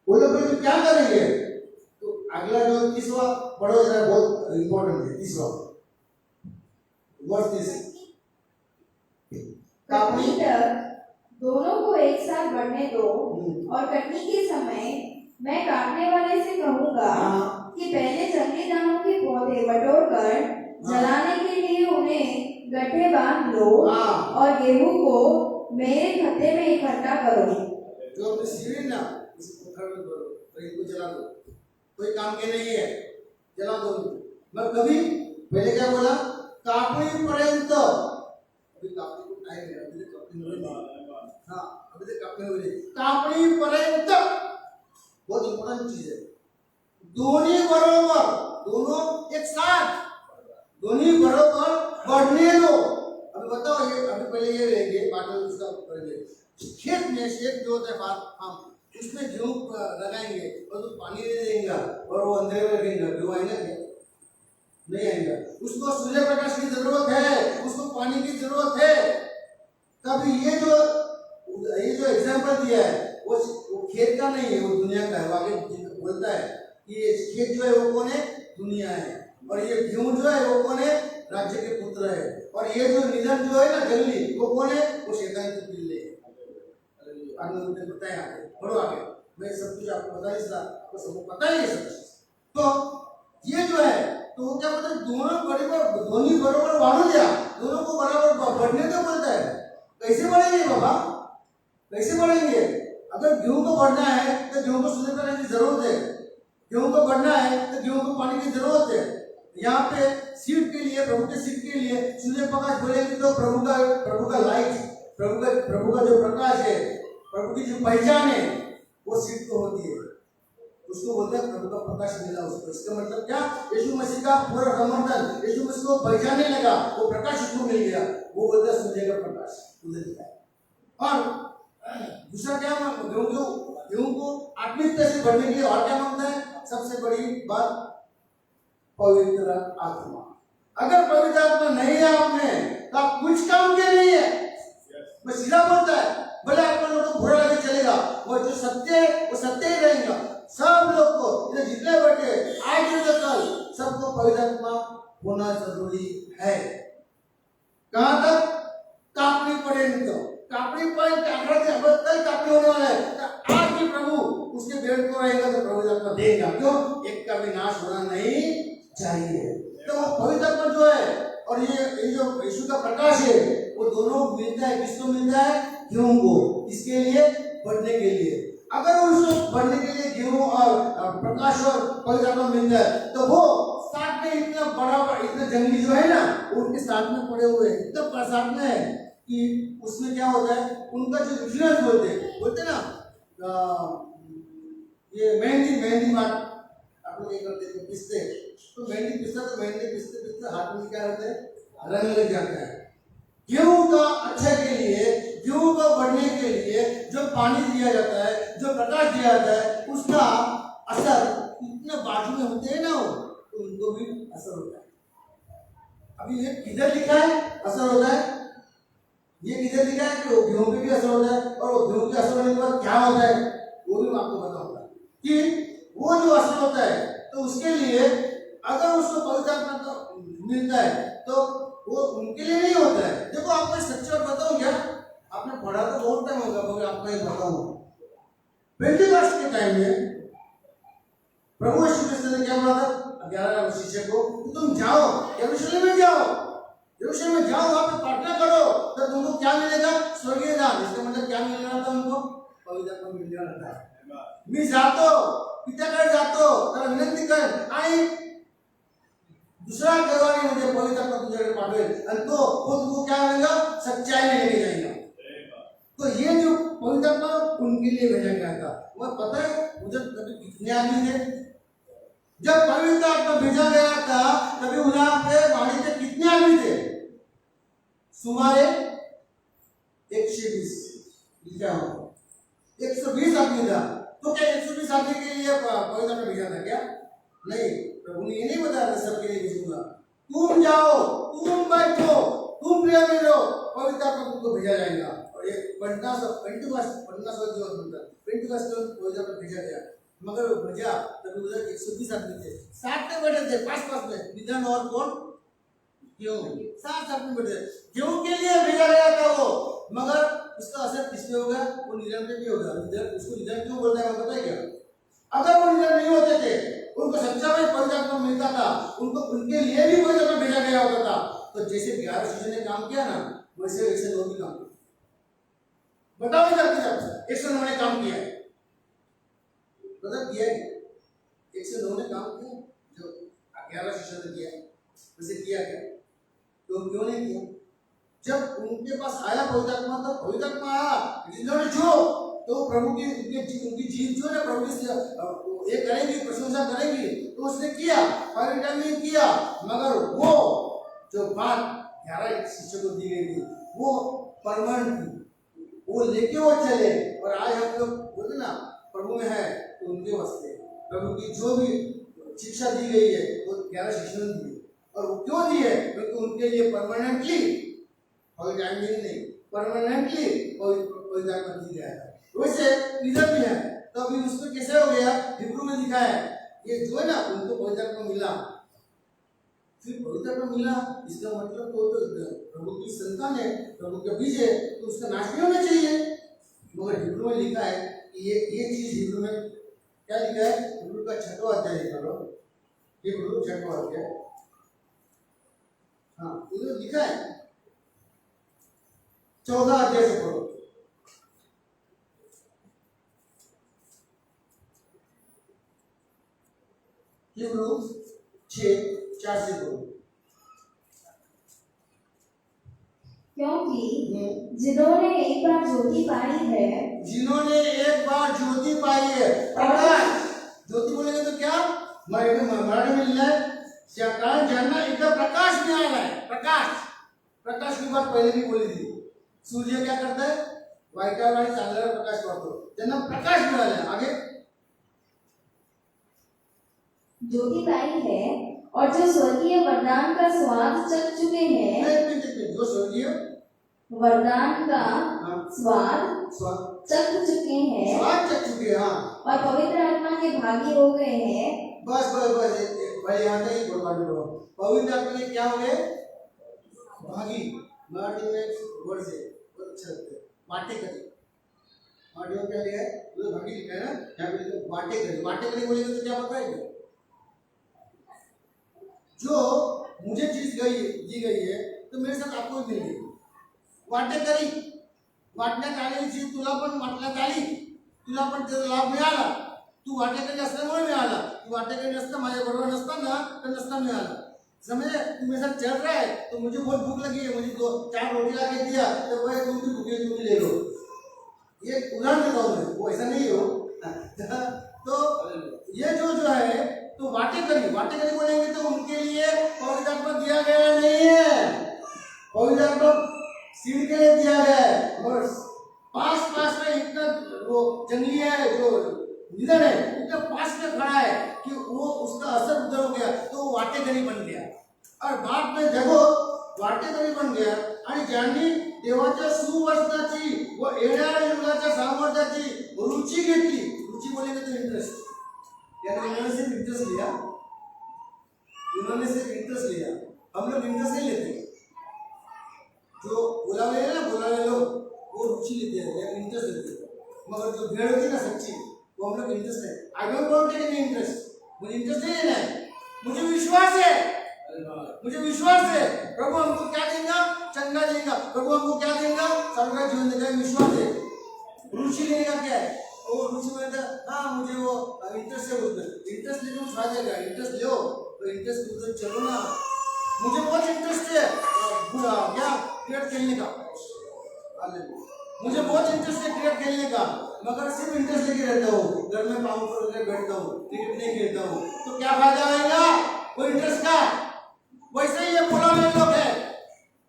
वो लोग फिर क्या करेंगे? तो अगला जो तीसरा पढ़ो जरा, बहुत इंपॉर्टेंट है. तीसरा वर्ष 30 कटनी तक दोनों को एक साथ बढ़ने दो और कटनी के समय मैं काटने वाले से कहूंगा कि पहले जंगली दानों के पौधे बटोर कर जलाने के लिए उन्हें गड्ढे बांध लो और गेहूं को मेरे खत्ते में इकट्ठा करो. जो अपने सीढ़ी ना इसको खड़ में करो और इनको जला दो. कोई काम के नहीं है, जला दो. मैं कभी पहले क्या बोला? कापणी पर्यंत. अभी कापणी को टाइम है, अभी तक कापणी हुई नहीं. हाँ, अभी तक कापणी हुई नहीं. कापणी पर्यंत बहुत इंपॉर्टेंट चीज है. दोनों बरोबर, दोनों एक साथ, दोनों बरोबर बढ़ने दो. अभी बताओ, ये अभी पहले ये रहेंगे बाटल उसका करेंगे. खेत में शेत जो होता है बात हम उसमें गेहूं लगाएंगे और तो पानी दे देंगे और वो अंधेरे में रखेंगे, गेहूं आएगा क्या? नहीं आएगा. उसको सूर्य प्रकाश की जरूरत है, उसको पानी की जरूरत है. तभी ये जो एग्जाम्पल दिया है वो खेत का नहीं है, वो दुनिया का है. आगे बोलता है कि ये खेत जो है वो कौन है? दुनिया है. और ये गेहूं जो है वो कौन है? राज्य के पुत्र है. और ये जो निधन जो है ना जंगली, वो कौन है? वो शैतान के पिल्ले है. आगे बताया, आगे बढ़ो आगे. मैं सब कुछ आपको बता इसलिए आपको सबको पता ही है सब चीज. तो ये जो है तो वो क्या बोलते हैं? दोनों बराबर बांधो दिया, दोनों को बराबर बढ़ने को बोलता है. कैसे बढ़ेंगे बाबा? कैसे बढ़ेंगे? अगर गेहूं को बढ़ना है तो गेहूं को सूर्य प्रकाश की जरूरत है. गेहूं को बढ़ना है तो गेहूं को पानी की जरूरत है. यहाँ पे सीड के लिए, प्रभु के सीड के लिए सूर्य प्रकाश बोलेंगे तो प्रभु का लाइट, प्रभु का जो प्रकाश है, प्रभु की जो पहचान है वो सीड को होती है. उसको बोलते हैं प्रभु का प्रकाश मिला उसको. इसका मतलब क्या? यीशु मसीह का पूरा समर्थन, यीशु मसीह को पहचानने लगा, वो प्रकाश उसको मिल गया. वो बोलते हैं सूर्य का प्रकाश उधर दिखा. और दूसरा क्या? गेहूं को आत्मिकता से बढ़ने के लिए और क्या मांगता है? सबसे बड़ी बात पवित्र आत्मा. अगर पवित्र आत्मा नहीं है आप में तो आप कुछ काम के नहीं है. मैं सीधा बोलता है, भले आप लोगों को बुरा लगे चलेगा, वो जो सत्य है वो सत्य ही रहेगा. सब लोग को, जितने बैठे आज जो कल, सबको पवित्र आत्मा होना जरूरी है. कहां तक? कापणी पर्यंत. कापणी पर्यंत कल कापणी होने वाला है. आज भी प्रभु उसके बेड को रहेगा तो पवित्र आत्मा देगा. क्यों? एक का भी नाश होना नहीं चाहिए. तो वो पवित्र आत्मा जो है और ये जो यीशु का प्रकाश है वो दोनों मिलता है. किसको मिलता है? गेहूं को. इसके लिए बढ़ने के लिए. अगर उसको बढ़ने के लिए गेहूं और प्रकाश और पवित्र आत्मा मिल जाए तो वो साथ में इतना बड़ा, इतना जंगली जो है ना, उनके साथ में पड़े हुए इतना साथ में है कि उसमें क्या होता है? उनका जो विजिलेंस बोलते ना, ये मेहंदी बात आप लोग ये करते थे, पिसते. तो मेहंदी पिसते हाथ में क्या रहता है? रंग लग जाता है. गेहूं का अच्छे के लिए, गेहूं का बढ़ने के लिए जो पानी दिया जाता है, जो प्रकाश दिया जाता है, उसका असर इतना बाजू में होते हैं ना वो, तो उनको भी असर होता है. अभी ये किधर लिखा है असर होता है? ये किधर लिखा है कि गेहूं पे भी असर होता है. और वो गेहूं के असर होने के बाद क्या होता है वो भी मैं आपको बताऊंगा कि वो जो असर होता है तो उसके लिए अगर उसको पवित्र आत्मा मिलता है तो वो उनके लिए नहीं होता है. देखो आपको सच्ची बात बताऊं क्या? आपने पढ़ा तो बहुत टाइम होगा, मगर आपको एक बताऊं. पेंटेकोस्ट के टाइम में प्रभु यीशु मसीह ने क्या बोला था 11 शिष्य को? तुम जाओ यरूशलेम में जाओ, यरूशलेम में जाओ, वहां पे प्रार्थना करो तो तुमको क्या मिलेगा? स्वर्गीय दान. इसका मतलब क्या मिल रहा था उनको? पवित्र आत्मा मिल रहा था. मी जातो पित्याकडे जातो तर विनंती कर आणि दूसरा करवाने मुझे पवित्र आत्मा तुझे पाठवेल आणि तो वो तुमको क्या करेगा? सच्चाई में लेके जाएगा. तो ये जो पवित्र आत्मा उनके लिए भेजा गया था. वह पता है मुझे कभी कितने आदमी थे जब पवित्र आत्मा भेजा गया था तभी उधर पे वाणी पे कितने आदमी थे? सुमारे 120 लिखा हो 120 आदमी था। तो क्या 120 आदमी के लिए पवित्र आत्मा भेजा था क्या? नहीं, प्रभु ने ये नहीं बताया था सबके लिए भेजूंगा। तुम जाओ, तुम बैठो, तुम प्रिय मिलो, पवित्र आत्मा तुमको भेजा जाएगा। और ये पेंटिकॉस्ट पवित्र आत्मा भेजा गया, मगर भेजा तभी उधर 120 आदमी थे, साथ में बैठे थे, पास में निधन और कौन? क्यों? साथ में बैठे। क्यों के लिए भेजा गया था वो, मगर उसका असर किसमें होगा? वो निधन पे भी होगा। निधन, उसको निधन क्यों बोलता है पता है क्या? अगर वो निधन नहीं होते थे, उनको सच्चा में पवित्र आत्मा मिलता था, उनको उनके लिए भी पवित्र आत्मा भेजा गया होता था। तो जैसे 11 शिष्यों ने काम किया ना, वैसे 109 भी काम किया। बताओ जब 109 ने काम किया, मतलब किया है 109 ने काम किया जो 11 शिष्यों ने किया, वैसे किया क्या? तो क्यों नहीं किया? जब उनके पास आया पवित्र आत्मा, तो पवित्र आत्मा आया, जिन्होंने जो तो प्रभु की उनकी जीव जो है प्रभु की ये करेंगी, प्रशंसा करेंगी, तो उसने किया, परिणाम में किया। मगर वो जो बात 11 शिष्यों को दी गई थी वो परमानेंट थी, वो लेके वो चले। और आज हम लोग बोलते ना प्रभु में है तो उनके वास्ते प्रभु की जो भी शिक्षा दी गई है वो 11 शिष्यों ने दी। और वो क्यों दी है? क्योंकि उनके लिए परमानेंटली और नहीं, परमानेंटली पवित्र आत्मा दी गया है। वैसे इधर भी है, तो अभी उसको कैसे हो गया? हिब्रू में लिखा है, ये जो है ना उनको पवित्र आत्मा मिला, फिर पवित्र आत्मा मिला, इसका मतलब तो प्रभु की संतान है, प्रभु के बीज है, तो उसका नाश नहीं होना चाहिए। मगर हिब्रू में लिखा है कि ये चीज हिब्रू में क्या लिखा है? हिब्रू का 6वां अध्याय लिखा लो, हिब्रू 6वां अध्याय, हाँ उधर लिखा है 14 अध्याय से पढ़ो। हिब्रू 6:4 से पढ़ो। क्योंकि जिन्होंने एक बार ज्योति पाई है, जिन्होंने एक बार ज्योति पाई है, प्रकाश, ज्योति बोलेंगे तो क्या मराठी में लिखा है कारण जानना, एकदम प्रकाश में आ रहा है। प्रकाश, प्रकाश की बात पहले भी बोली थी। सूर्य क्या करता है? वाईटावर आणि चांगल्यावर प्रकाश पडतो, त्यांना प्रकाश मिळाला। आगे ज्योति पाई है और जो स्वर्गीय वरदान का स्वाद चख चुके हैं, जो स्वर्गीय वरदान का स्वाद चख चुके हैं, स्वाद चख चुके हैं, और पवित्र आत्मा के भागी हो गए हैं। बस भाई यहाँ तक ही बोलो। पवित्र आत्मा के क्या हो गए? भागी। मराठी में वर्ड से अच्छा लगता है, वाटे करी। मराठी में क्या लिखा है? तो भागी लिखा है ना, यहाँ पे लिखा वाटे करी। वाटे करी बोलेंगे तो क्या बताएंगे? जो मुझे चीज दी गई है तो मेरे साथ आपको भी मिल गई। वाटे करी, वाटण्यात आलेली चीज तुला पण वाटण्यात आली, तुला पण त्याचा लाभ मिळाला। तू वाटेकरी असल्यामुळे मिळाला, तू वाटेकरी नसता, माझ्या बरोबर नसता ना तर नसता मिळाला। समझे? तू मेरे साथ चल रहा है तो मुझे बहुत भूख लगी है, मुझे 2-4 रोटी ला के दिया, तो भाई तुम भी भूखे, तुम भी ले लो। ये उदाहरण देता हूँ मैं, वो ऐसा नहीं हो। तो ये जो है तो वाटेकरी बोलेंगे तो उनके लिए पवित्र आत्मा दिया गया नहीं है। पवित्र आत्मा सीढ़ी के लिए दिया गया है, और पास में इतना वो जंगली है जो निधन है, इतना पास में खड़ा है कि वो उसका असर उधर हो गया, तो वो वाटेकरी बन गया। और बाद में देखो वाटेकरी बन गया आणि ज्यांनी देवाच्या सुवचनाची व येणाऱ्या युगाच्या सामर्थ्याची रुची घेतली, रुची बोलेंगे तो इंटरेस्ट, यानी इन्होंने सिर्फ इंटरेस्ट लिया, हम लोग इंटरेस्ट नहीं लेते। जो बुलावे हैं ना, बुलावे लोग वो रुचि लेते हैं, इंटरेस्ट लेते हैं। मगर जो भेड़ होती है ना सच्ची, वो हम लोग इंटरेस्ट है। I don't want any interest, मुझे इंटरेस्ट नहीं लेना है, मुझे विश्वास है प्रभु हमको क्या देगा? चंगा देगा। प्रभु हमको क्या देगा? स्वर्ग जीवन देगा। विश्वास है। रुचि लेने का क्या है? वो रुचि में हाँ मुझे वो इंटरेस्ट है, उसमें इंटरेस्ट लेने में फायदा क्या? इंटरेस्ट लो तो इंटरेस्ट उधर चलो ना। मुझे बहुत इंटरेस्ट है क्या क्रिकेट खेलने का, मुझे बहुत इंटरेस्ट है क्रिकेट खेलने का, मगर सिर्फ इंटरेस्ट लेके रहता हूँ, घर में पाँव पर लेकर बैठता हूँ, क्रिकेट नहीं खेलता हूँ, तो क्या फायदा होगा? कोई इंटरेस्ट का? वैसे ही ये बोला में लोग है,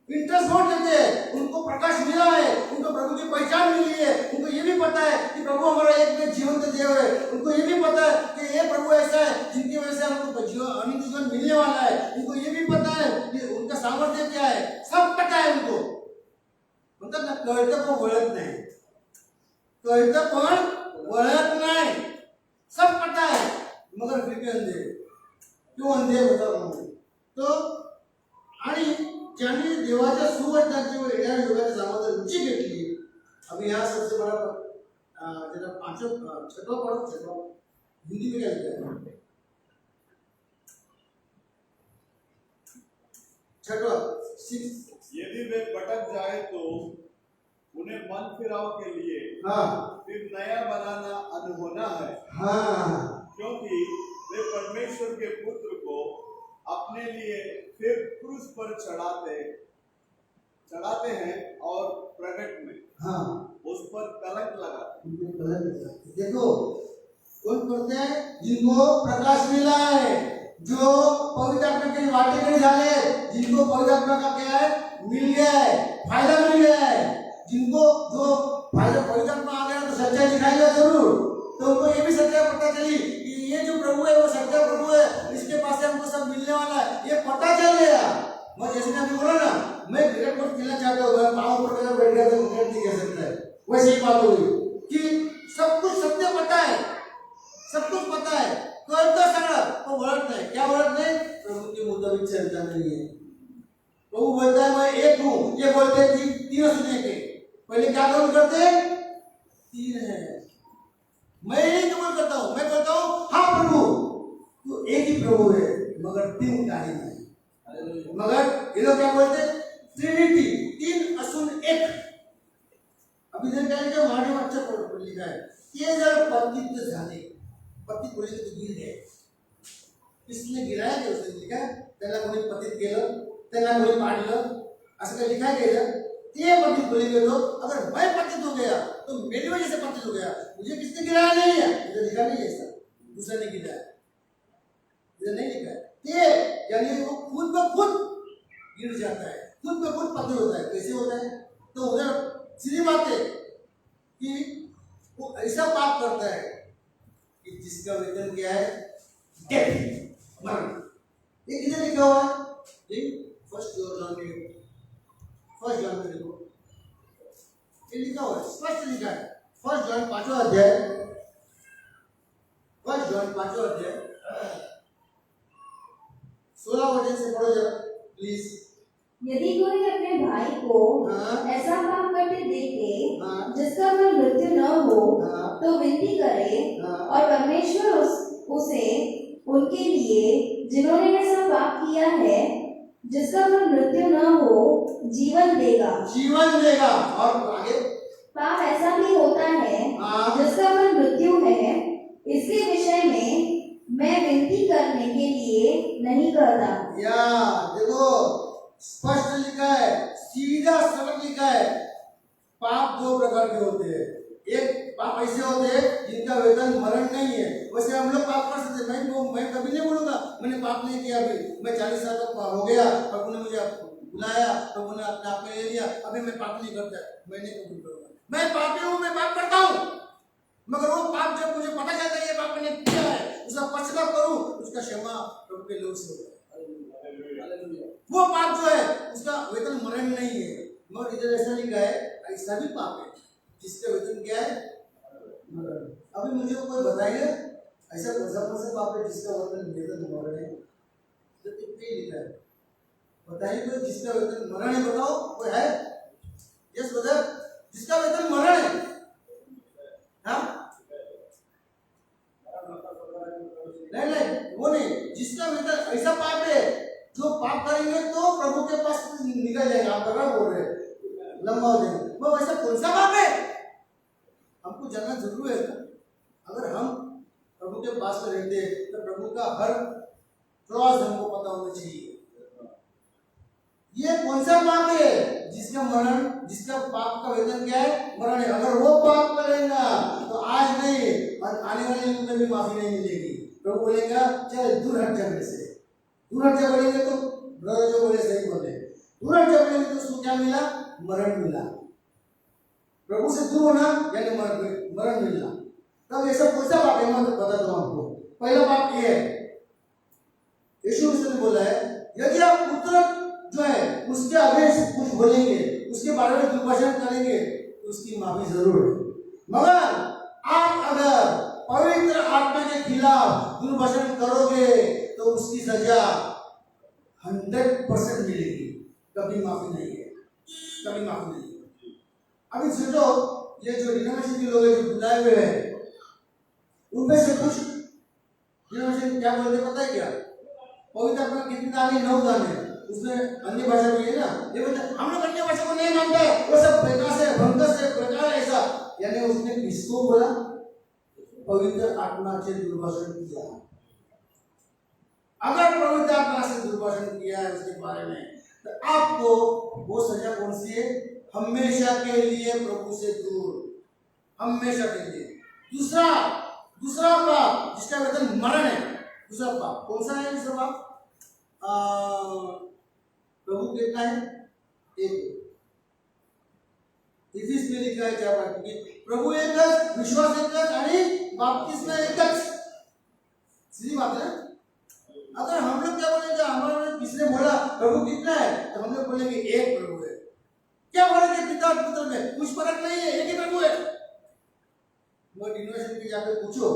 इंटरेस्ट वोट देते हैं, उनको प्रकाश मिला है, उनको प्रभु की पहचान मिली है, उनको ये भी पता है कि प्रभु हमारा एक में जीवन का देव है, उनको ये भी पता है कि ये प्रभु ऐसा है जिनकी वजह से हमको अनंत जीवन मिलने वाला है, उनको ये भी पता है कि उनका सामर्थ्य क्या है, सब पता है उनको। मतलब ना कळतं पण वळत नाही, कळतं पण वळत नाही, सब पता है, मगर फिर भी अंधे, क्यों अंधे होता म्हणून तो। आणि ज्यांनी देवाच्या सुवचनाची व येणाऱ्या युगाच्या सामर्थ्याची रुची घेतली, अभी यहाँ सबसे बड़ा जरा छठवा पढ़ो, छठवा हिंदी में क्या लिखा है? छठवा 6। यदि वे भटक जाए तो उन्हें मन फिराव के लिए फिर नया बनाना अनहोना है। क्योंकि वे परमेश्वर के पुत्र को अपने लिए फिर क्रूस पर चढ़ाते हैं और प्रकट में उस पर कलंक लगाते। देखो कौन करते हैं? जिनको प्रकाश मिला है, जो पवित्र आत्मा के वाटेकरी झाले, जिनको पवित्र आत्मा का क्या है मिल गया है, फायदा मिल गया है, जिनको जो फायदा पवित्र आत्मा आ गया तो सच्चाई दिखाएगा जरूर, तो उनको ये भी सच्चाई पता चली कि ये जो प्रभु है वो सच्चा प्रभु है, इसके पास से हमको सब मिलने वाला है, ये पता चल गया। मैं जैसे अभी बोला ना, मैं क्रिकेट कोच खेलना चाहता हूँ, पाँव पर बैठ गया तो क्रिकेट नहीं खेल सकता है, वैसे ही बात हुई कि सब कुछ सत्य पता है, सब कुछ पता है, कळतं सगळं, तो वळत नाही। क्या वळत नाही? प्रभु के मुताबिक चलता नहीं है। प्रभु बोलता है मैं एक हूँ, ये बोलते हैं कि तीनों सुने के पहले क्या कबूल करते हैं? तीन है, मैं नहीं कबूल करता हूँ, मैं कहता हूँ हाँ प्रभु तो एक ही प्रभु है, मगर तीन काही नहीं। मगर ये लोग क्या बोलते हैं? ट्रिनिटी, तीन असून एक। अभी जर क्या लिखा मराठी में अच्छा लिखा है, ये जर पतित झाले, पतित बोले तो गिर गए, किसने गिराया कि उसने लिखा है, त्याला कोणी पतित केलं, त्याला कोणी पाडलं, असं काही लिखा गेलं, ये पतित बोले गए लोग, अगर मैं पतित हो गया तो मेरी वजह से पतित हो गया, मुझे किसने गिराया नहीं है, मुझे लिखा नहीं है, ऐसा दूसरे ने गिराया, मुझे नहीं लिखा है। ये यानी वो खुद ब खुद गिर जाता है, खुद ब खुद पतित होता है। कैसे होता है? तो उधर सीधी बात है कि वो ऐसा पाप करता है कि जिसका वेतन क्या है? डेथ, मरण। ये किधर लिखा हुआ है? ये फर्स्ट जॉन में देखो, ये लिखा हुआ है, स्पष्ट लिखा है, फर्स्ट जॉन 5वां अध्याय, फर्स्ट जॉन 5वां अध्याय 16 वचन से पढ़ो जरा प्लीज। यदि कोई अपने भाई को ऐसा काम करते देखे जिसका फल मृत्यु न हो, तो विनती करे और परमेश्वर उसे उनके लिए जिन्होंने ऐसा पाप किया है जिसका फल मृत्यु न हो जीवन देगा। जीवन देगा। और आगे पाप ऐसा भी होता है जिसका फल मृत्यु है, इसके विषय में मैं विनती करने के लिए नहीं कहता। या देखो स्पष्ट लिखा है, सीधा सरल लिखा है, पाप दो प्रकार के होते हैं। एक पाप ऐसे होते हैं जिनका वेतन मरण नहीं है, वैसे हम लोग पाप कर सकते हैं। मैं कभी नहीं बोलूंगा मैंने पाप नहीं किया, अभी मैं 40 साल का हो गया, प्रभु ने मुझे बुलाया, प्रभु ने अपने आप में ले लिया, अभी मैं पाप नहीं करता, मैं नहीं कबूल करूंगा। मैं पापी हूँ, मैं पाप करता हूँ, मगर वो पाप जब मुझे पता चलता है ये पाप मैंने किया है, उसका पश्चाताप करूं, उसका क्षमा प्रभु के लोग से होता है। वो पाप जो है उसका वेतन मरण नहीं है, मगर इधर ऐसा लिखा है ऐसा भी पाप है जिसका वेतन क्या है? मरण। अभी मुझे कोई बताइए ऐसा कौन सा पाप है जिसका वेतन मरण है? तो कितने लिखा है बताइए, कोई जिसका वेतन मरण है बताओ, कोई है? यस ब्रदर, जिसका वेतन मरण है। हाँ नहीं वो नहीं, जिसका वेतन ऐसा पाप है जो पाप करेंगे तो प्रभु के पास निकल जाएगा। आप बराबर बोल रहे हैं, लंबा हो जाएगा, वो वैसा कौन सा पाप है हमको जानना जरूर है। अगर हम प्रभु के पास में रहते हैं तो प्रभु का हर क्लॉज हमको पता होना चाहिए। ये कौन सा पाप है जिसका मरण, जिसका पाप का वेतन क्या है? मरण है। अगर वो पाप करेगा तो आज नहीं और आने वाले युग में भी माफी नहीं मिलेगी। प्रभु बोलेगा चल दूर हट जा मेरे से। दूर हट जा बोलेंगे तो ब्रदर जो बोले सही बोले, दूर हट जा बोलेंगे तो उसको क्या मिला? मरण मिला। प्रभु से दूर होना यानी मरण मिलना। तब ये सब कौन सा पाप है मैं बताता हूं आपको। पहला पाप ये है, यीशु मसीह ने बोला है यदि आप पुत्र जो है उसके आगे कुछ बोलेंगे, उसके बारे में दुर्भाषण करेंगे तो उसकी माफी जरूर है। मगर आप अगर पवित्र आत्मा के खिलाफ दुर्भाषण करोगे तो उसकी सजा 100% मिलेगी, कभी माफी नहीं है, कभी माफी नहीं है। अभी सोचो ये जो डिनोमिनेशन के लोग हैं जो बुलाए हुए हैं उनमें से कुछ डिनोमिनेशन क्या बोलते पता है क्या? पवित्र आत्मा कितने दाने? 9 दाने। उसमें अन्य भाषा भी है ना, ये बोलते हम लोग अन्य भाषा को नहीं मानते, वो सब बेकार है, भंगस है, प्रकार ऐसा। यानी उसने किसको बोला? पवित्र आत्मा से दुर्भाषण किया। अगर पवित्र आत्मा से दुर्भाषण किया है उसके बारे में तो आपको वो सजा कौन सी है? हमेशा के लिए प्रभु से दूर, हमेशा के लिए। दूसरा पाप जिसका वेतन मरण है। दूसरा पाप कौन सा है? दूसरा पाप प्रभु कहता है एक इफिस में लिखा है क्या बात की प्रभु एकच, विश्वास एकच आणि बपतिस्मा एकच। सीधी बात है। अगर हम लोग क्या बोलेंगे, हमारे किसने बोला प्रभु कितना है तो हम लोग बोलेंगे एक प्रभु है। क्या बोलेंगे पिता और पुत्र में कुछ फर्क नहीं है, एक ही प्रभु है। वो डिनोमिनेशन के जाकर पूछो,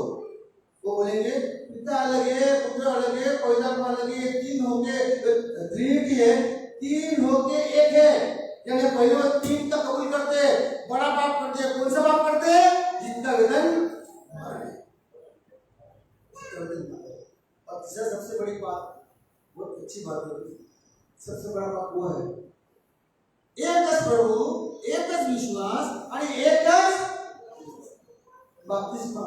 वो बोलेंगे पिता अलग है, पुत्र अलग है, पवित्र आत्मा अलग है, तीन होके ट्रिनिटी है, तीन होके एक है। यानी पहले वो तीन का कबूल करते, बड़ा पाप करते। कौन सा पाप करते? जिसका वेतन मरण है। और तीसरा सबसे बड़ी बात, बहुत अच्छी बात है, सबसे बड़ा पाप वो है एकच प्रभु, एकच विश्वास आणि एकच बपतिस्मा।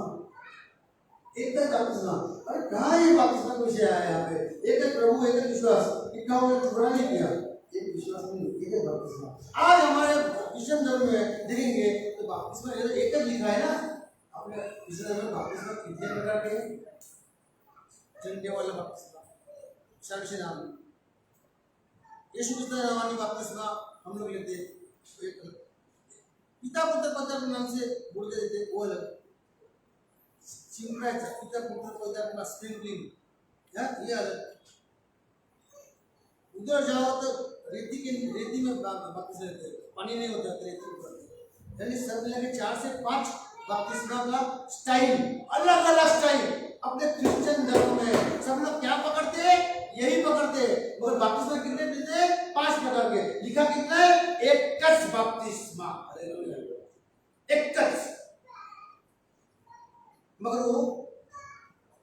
एकच बपतिस्मा। अरे कहाँ ये बपतिस्मा का विषय आया यहाँ पे? एकच प्रभु, एकच विश्वास, इतना हो गया, थोड़ा नहीं किया। एक विश्वास नहीं, एकच बपतिस्मा। आज हमारे क्रिश्चियन धर्म में देखेंगे तो बपतिस्मा एकच लिखा है ना। अपने क्रिश्चियन धर्म में बपतिस्मा कितने प्रकार के हैं? चंडे वाला बपतिस्मा, साक्षी नाम, यीशु क्रिस्त नामानी बपतिस्मा हम लोग लेते हैं। पिता पुत्र पवित्र नाम से बोल के देते, वो अलग। चिंगाचा पिता पुत्र पवित्र स्प्रिंकलिंग, ये अलग। उधर जाओ तो रेती में बपतिस्मा लेते, पानी नहीं होता, रेती में करते। यानी सब मिला के 4 से 5 बपतिस्मा का स्टाइल, अलग अलग स्टाइल। अपने क्रिश्चियन धर्म में सब लोग क्या पकड़ते हैं? यही पकड़ते हैं। मगर बपतिस्मा कितने मिलते हैं? 5 प्रकार के। लिखा कितना है? एकच बपतिस्मा। एकच। मगर वो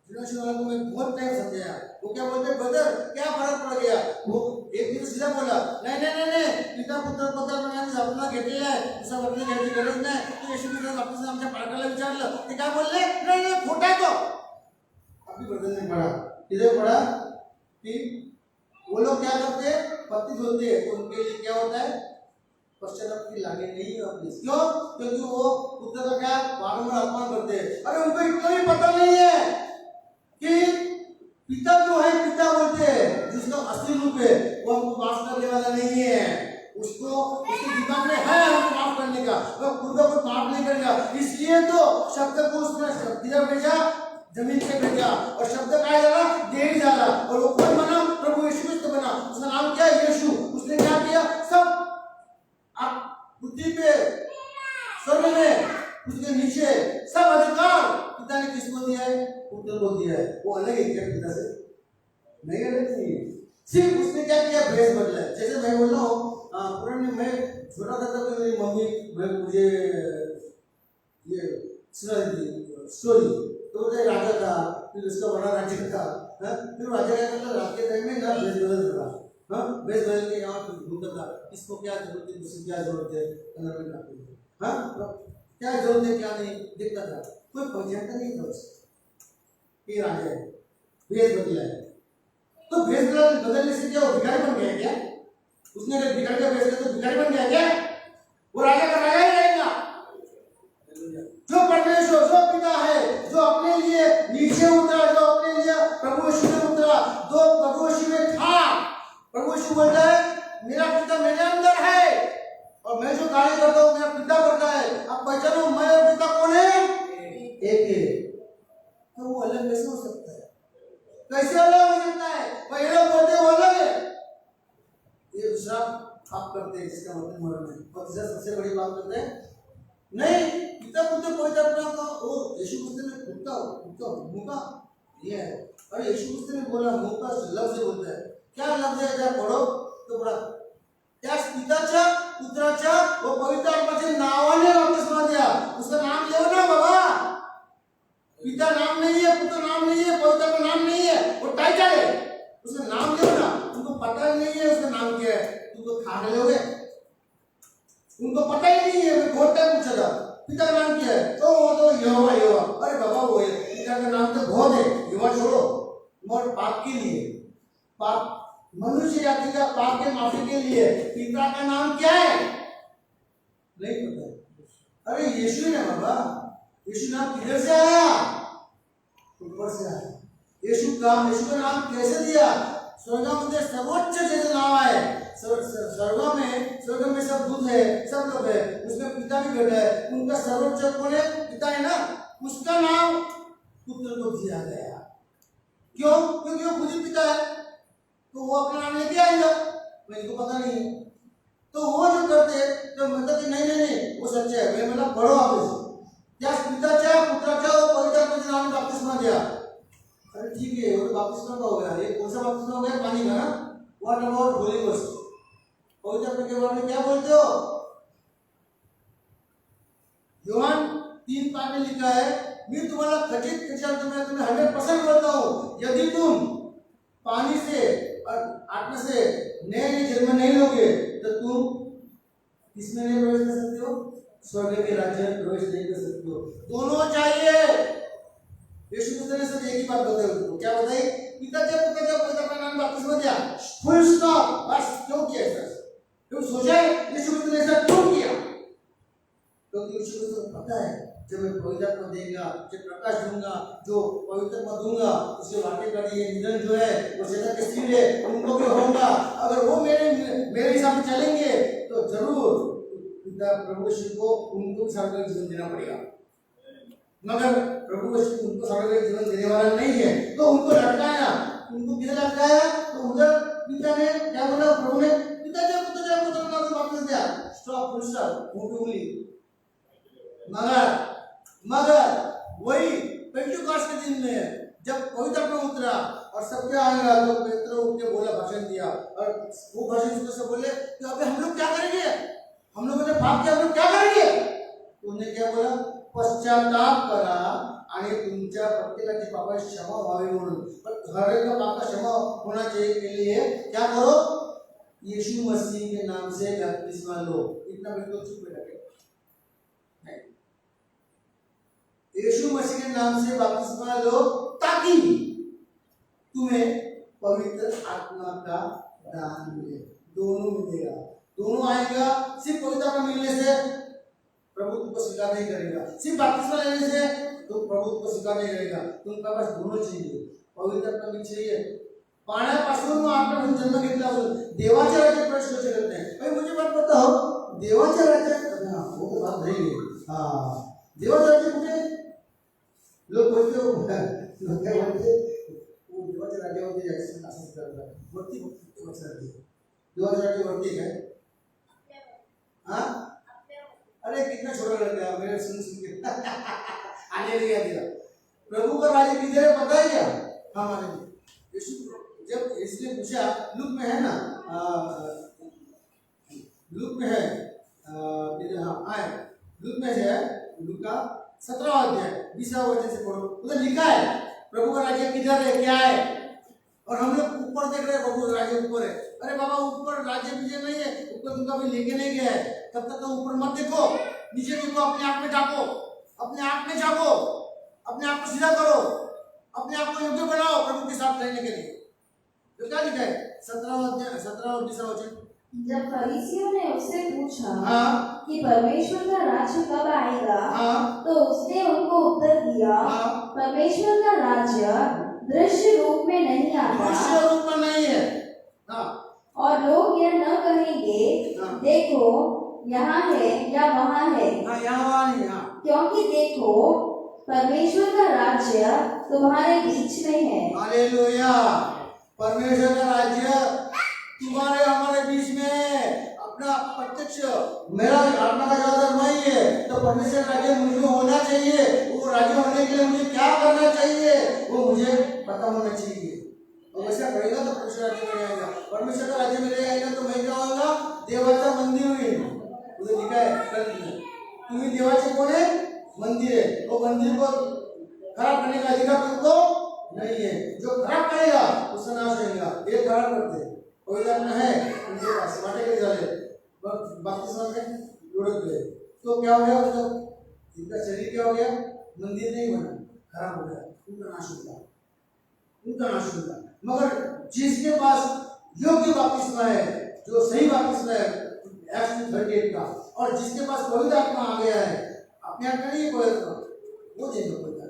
डिनोमिनेशन वालों को मैं बहुत टाइम समझाया। वो क्या बोलते? ब्रदर क्या फरक पड़ गया? वो एक दिन सीधा बोला नहीं नहीं नहीं, पिता पुत्र पवित्र नाम से अपना घेतलेला आहे, दुसरा वरती घ्यायची गरज नाही। तो येशू ख्रिस्त बपतिस्मा आमच्या पालकाला विचारलं, ते काय बोलले? नहीं नहीं खोटा है तो। अभी ब्रदर ने पढ़ा, किधर पढ़ा कि वो लोग क्या करते हैं? पतित होते हैं तो उनके लिए क्या होता है? पश्चाताप की लागे नहीं होती। क्यों? क्योंकि वो पुत्र का क्या बारंबार अपमान करते हैं। अरे उनको इतना भी पता नहीं है कि पिता जो है, पिता बोलते हैं जिसका असली रूप है, वो हमको माफ करने वाला नहीं है। उसको उसके दिमाग में है हमको माफ करने का, वो खुद को माफ नहीं करेगा। इसलिए तो शब्द को उसने किधर भेजा? जमीन पे भेजा। और शब्द क्या जाला? देह जाला। और वो कौन बना? प्रभु यीशु क्रिस्त बना। उसका नाम क्या है? यीशु। उसने क्या किया? सब पृथ्वी पे, स्वर्ग में, उसके नीचे सब अधिकार पिता ने किसको दिया है? पुत्र को दिया है। वो अलग है क्या पिता से? नहीं, अलग नहीं है। सिर्फ उसने क्या किया? भेष बदला है। जैसे मैं बोल रहा हूँ पुराने में छोटा था तब मेरी मम्मी मुझे ये सुना दी स्टोरी। तो वो राजा था, फिर उसका बड़ा राज्य था। फिर राजा क्या करता? रात के टाइम में ना भेष बदल रहा, भेष बदल के यहाँ घूमता था। इसको क्या जरूरत है, दूसरी क्या जरूरत है, क्या जरूरत है क्या नहीं देखता था। कोई पहचानता नहीं था उसको, ये राजा है, भेष बदला है। तो भेष बदलने से क्या वो भिखारी बन गया क्या? उसने अगर बिगड़ के बेच दिया तो भिखारी बन गया क्या? वो राजा का राजा ही रहेगा। जो परमेश्वर, जो पिता है, जो अपने लिए नीचे उतरा, जो अपने लिए प्रभु यीशु में उतरा, जो प्रभु यीशु में था, प्रभु यीशु बोलता है मेरा पिता मेरे अंदर है और मैं जो कार्य करता हूँ मेरा पिता करता है। अब पहचानो मैं और पिता कौन है? एक है। तो वो अलग कैसे हो सकता है? कैसे अलग हो सकता है? पहले बोलते वो अलग है, ये दूसरा आप करते हैं जिसका मतलब मरण है, और तीसरा सबसे बड़ी बात करते हैं नहीं पिता पुत्र पवित्र आत्मा का। वो यीशु मसीह ने कुत्ता मुका ये है, और यीशु मसीह ने बोला मुका लफ्ज से बोलता है। क्या लफ्ज है? जब पढ़ो तो पढ़ा त्या पिताच्या पुत्राच्या व पवित्र आत्म्याचे नावाने बपतिस्मा द्या। उसका नाम लो ना बाबा। पिता नाम नहीं है, पुत्र नाम नहीं है, पवित्र आत्मा नाम नहीं है, वो टाइटल है, उसका नाम लो ना। उनको पता नहीं है उसका नाम क्या है, तुमको खा लोगे। उनको पता ही नहीं है। मैं बहुत टाइम पूछा था पिता का नाम क्या है, तो वो तो यहोवा। अरे बाबा वो है, पिता का नाम तो बहुत है, यहोवा छोड़ो। और पाप के लिए, पाप मनुष्य जाति का पाप के माफी के लिए पिता का नाम क्या है नहीं पता। अरे यीशु है बाबा। यीशु नाम किधर से आया? ऊपर से आया। यीशु का नाम कैसे दिया? स्वर्ग में सर्वोच्च जैसे नाम है। स्वर्ग में सब दूत है, सब लोग है, उसमें पिता भी बैठा है। उनका सर्वोच्च कौन है? पिता है ना। उसका नाम पुत्र को दिया गया। क्यों? क्योंकि वो खुद ही पिता है, तो वो अपना नाम लेके आएगा। मेरे को पता नहीं है, तो वो जो करते तो मतलब कि नहीं वो सच्चा है। मैं मतलब पढ़ो आप क्या पिताच्या पुत्राच्या और पवित्र आत्म्याचे नाम बपतिस्मा दिया। अरे ठीक है, वो बपतिस्मा का हो गया। ये कौन सा बपतिस्मा हो गया? पानी का ना। What about Holi ghost? पवित्र आत्मा के बारे में क्या बोलते हो? यूहन्ना 3:5 में लिखा है मैं तुम्हारा खचित तुम्हें 100% बोलता हूँ, यदि तुम पानी से और आत्मा से नए जन्म नहीं लोगे तो तुम किसमें नहीं प्रवेश कर सकते हो? स्वर्ग के राज्य में प्रवेश नहीं कर सकते हो। दोनों चाहिए। यीशु मसीह ने सिर्फ एक ही बात बताई उनको। क्या बताई? पिता जब पवित्र का नाम बपतिस्मा दिया, फुल स्टॉप। बस क्यों किया ऐसा? क्यों सोचा यीशु मसीह ने ऐसा क्यों किया? क्योंकि यीशु मसीह को पता है जब मैं पवित्र आत्मा देगा, जब प्रकाश दूंगा, जो पवित्र आत्मा दूंगा, उससे वाक्य का ये निधन जो है वो शैतान के सिर है, उनको भी होगा। अगर वो मेरे हिसाब से चलेंगे तो जरूर पिता प्रभु यीशु को उनको सार्वत्रिक जीवन देना पड़ेगा। मगर प्रभु यीशु उनको सार्वत्रिक जीवन देने वाला नहीं है, तो उनको लटकाया। उनको किधर लटकाया? तो उधर पिता ने क्या बोला? प्रभु ने पिता जब पुत्र नाम से वापस दिया। स्टॉप, फुल स्टॉप, मुंह पे उंगली। मगर वही पेंटिकोस्ट के दिन में जब पवित्र आत्मा उतरा और सबके आएगा, तो पेत्र उठ के बोला, भाषण दिया, और वो भाषण से बोले कि अबे हम लोग क्या करेंगे? हम लोगों ने पाप किया, हम लोग क्या करेंगे? तो उन्हें क्या बोला? पश्चाताप करा आणि तुमच्या प्रत्येकाची पापाची क्षमा व्हावी म्हणून। पर हर एक का पाप का क्षमा होना चाहिए के लिए क्या करो? यीशु मसीह के नाम से बपतिस्मा लो। इतना बिल्कुल चुप बैठे। यीशु मसीह के नाम से बपतिस्मा लो ताकि तुम्हें पवित्र आत्मा का दान मिले। दोनों मिलेगा, दोनों आएगा। सिर्फ पवित्र आत्मा मिलने से प्रभु तुमको स्वीकार नहीं करेगा, सिर्फ बपतिस्मा लेने से तो प्रभु तुमको स्वीकार नहीं करेगा। तुमका पास दोनों चाहिए, पवित्र आत्मा भी चाहिए। पाण्यापासून आत्म्यापासून जन्म घेतला असून देवाच्या राज्यात प्रवेश करू शकत नाही। भाई मुझे बात बताओ, देवाच्या राज्यात वो तो बात नहीं है। हाँ, देवाच्या राज्यात कुठे? लोग बोलते हो लोग क्या बोलते वो देवाच्या राज्यामध्ये जायचं असं करतात। वरती देवाच्या राज्य वरती है। हाँ, अरे कितना छोटा लड़का है मेरे सुन के आने लिया दिया। प्रभु का राज्य किधर है पता है क्या? हमारे यीशु जब इसने पूछा, लूक में है ना, लूक में है, हाँ लूक में है, लूक का 17वां अध्याय 20वां वचन से पढ़ो। उधर लिखा है प्रभु का राज्य किधर है, क्या है। और हम लोग ऊपर देख रहे हैं, प्रभु का राज्य ऊपर है। अरे बाबा ऊपर राज्य पीछे नहीं है, ऊपर तुमका भी लेके नहीं गया है। तब तक तो ऊपर मत देखो, नीचे देखो, अपने आप में झांको, अपने आप में झांको, अपने आप को सीधा करो, अपने आप को योग्य बनाओ प्रभु के साथ रहने के लिए। तो क्या लिखा है 17वां अध्याय 17 और 20वां वचन जब फरीसियों ने उससे पूछा हाँ, कि परमेश्वर का राज्य कब आएगा, हाँ, तो उसने उनको उत्तर दिया, हाँ, परमेश्वर का राज्य दृश्य रूप में नहीं आता, दृश्य रूप में नहीं है। हाँ, और लोग यह न कहेंगे, हाँ, देखो यहाँ है या वहाँ है, हाँ, यहाँ वहाँ नहीं। हाँ, क्योंकि देखो परमेश्वर का राज्य तुम्हारे बीच में है। हालेलुया। परमेश्वर का राज्य तुम्हारे हमारे बीच में अपना प्रत्यक्ष, मेरा आत्मा का ज्यादा नहीं है, तो परमेश्वर का राज्य मुझे होना चाहिए। वो राज्य होने के लिए मुझे क्या करना चाहिए वो मुझे पता होना चाहिए। और वैसा करेगा तो परमेश्वर राज्य में आएगा। परमेश्वर का राज्य में आएगा तो मैं क्या होगा? देवाचा मंदिर हुई, उधर लिखा है कल में, तुम्हें देवाचे कोण है? मंदिर है। वो मंदिर को खराब करने का अधिकार तुमको नहीं है। जो खराब करेगा उसका नाश होगा। ये खराब करते कोई जाना है उनके पास माटे के जाले बपतिस्मा में लुढ़क गए तो क्या हो गया? मतलब इनका शरीर क्या हो गया? मंदिर नहीं बना, खराब हो गया, उनका नाश होगा, उनका नाश होगा। मगर जिसके पास योग्य बपतिस्मा है, जो सही बपतिस्मा है एक्ट 38 का, और जिसके पास पवित्र आत्मा आ गया है, अपने आप नहीं पवित्र, वो देगा पवित्र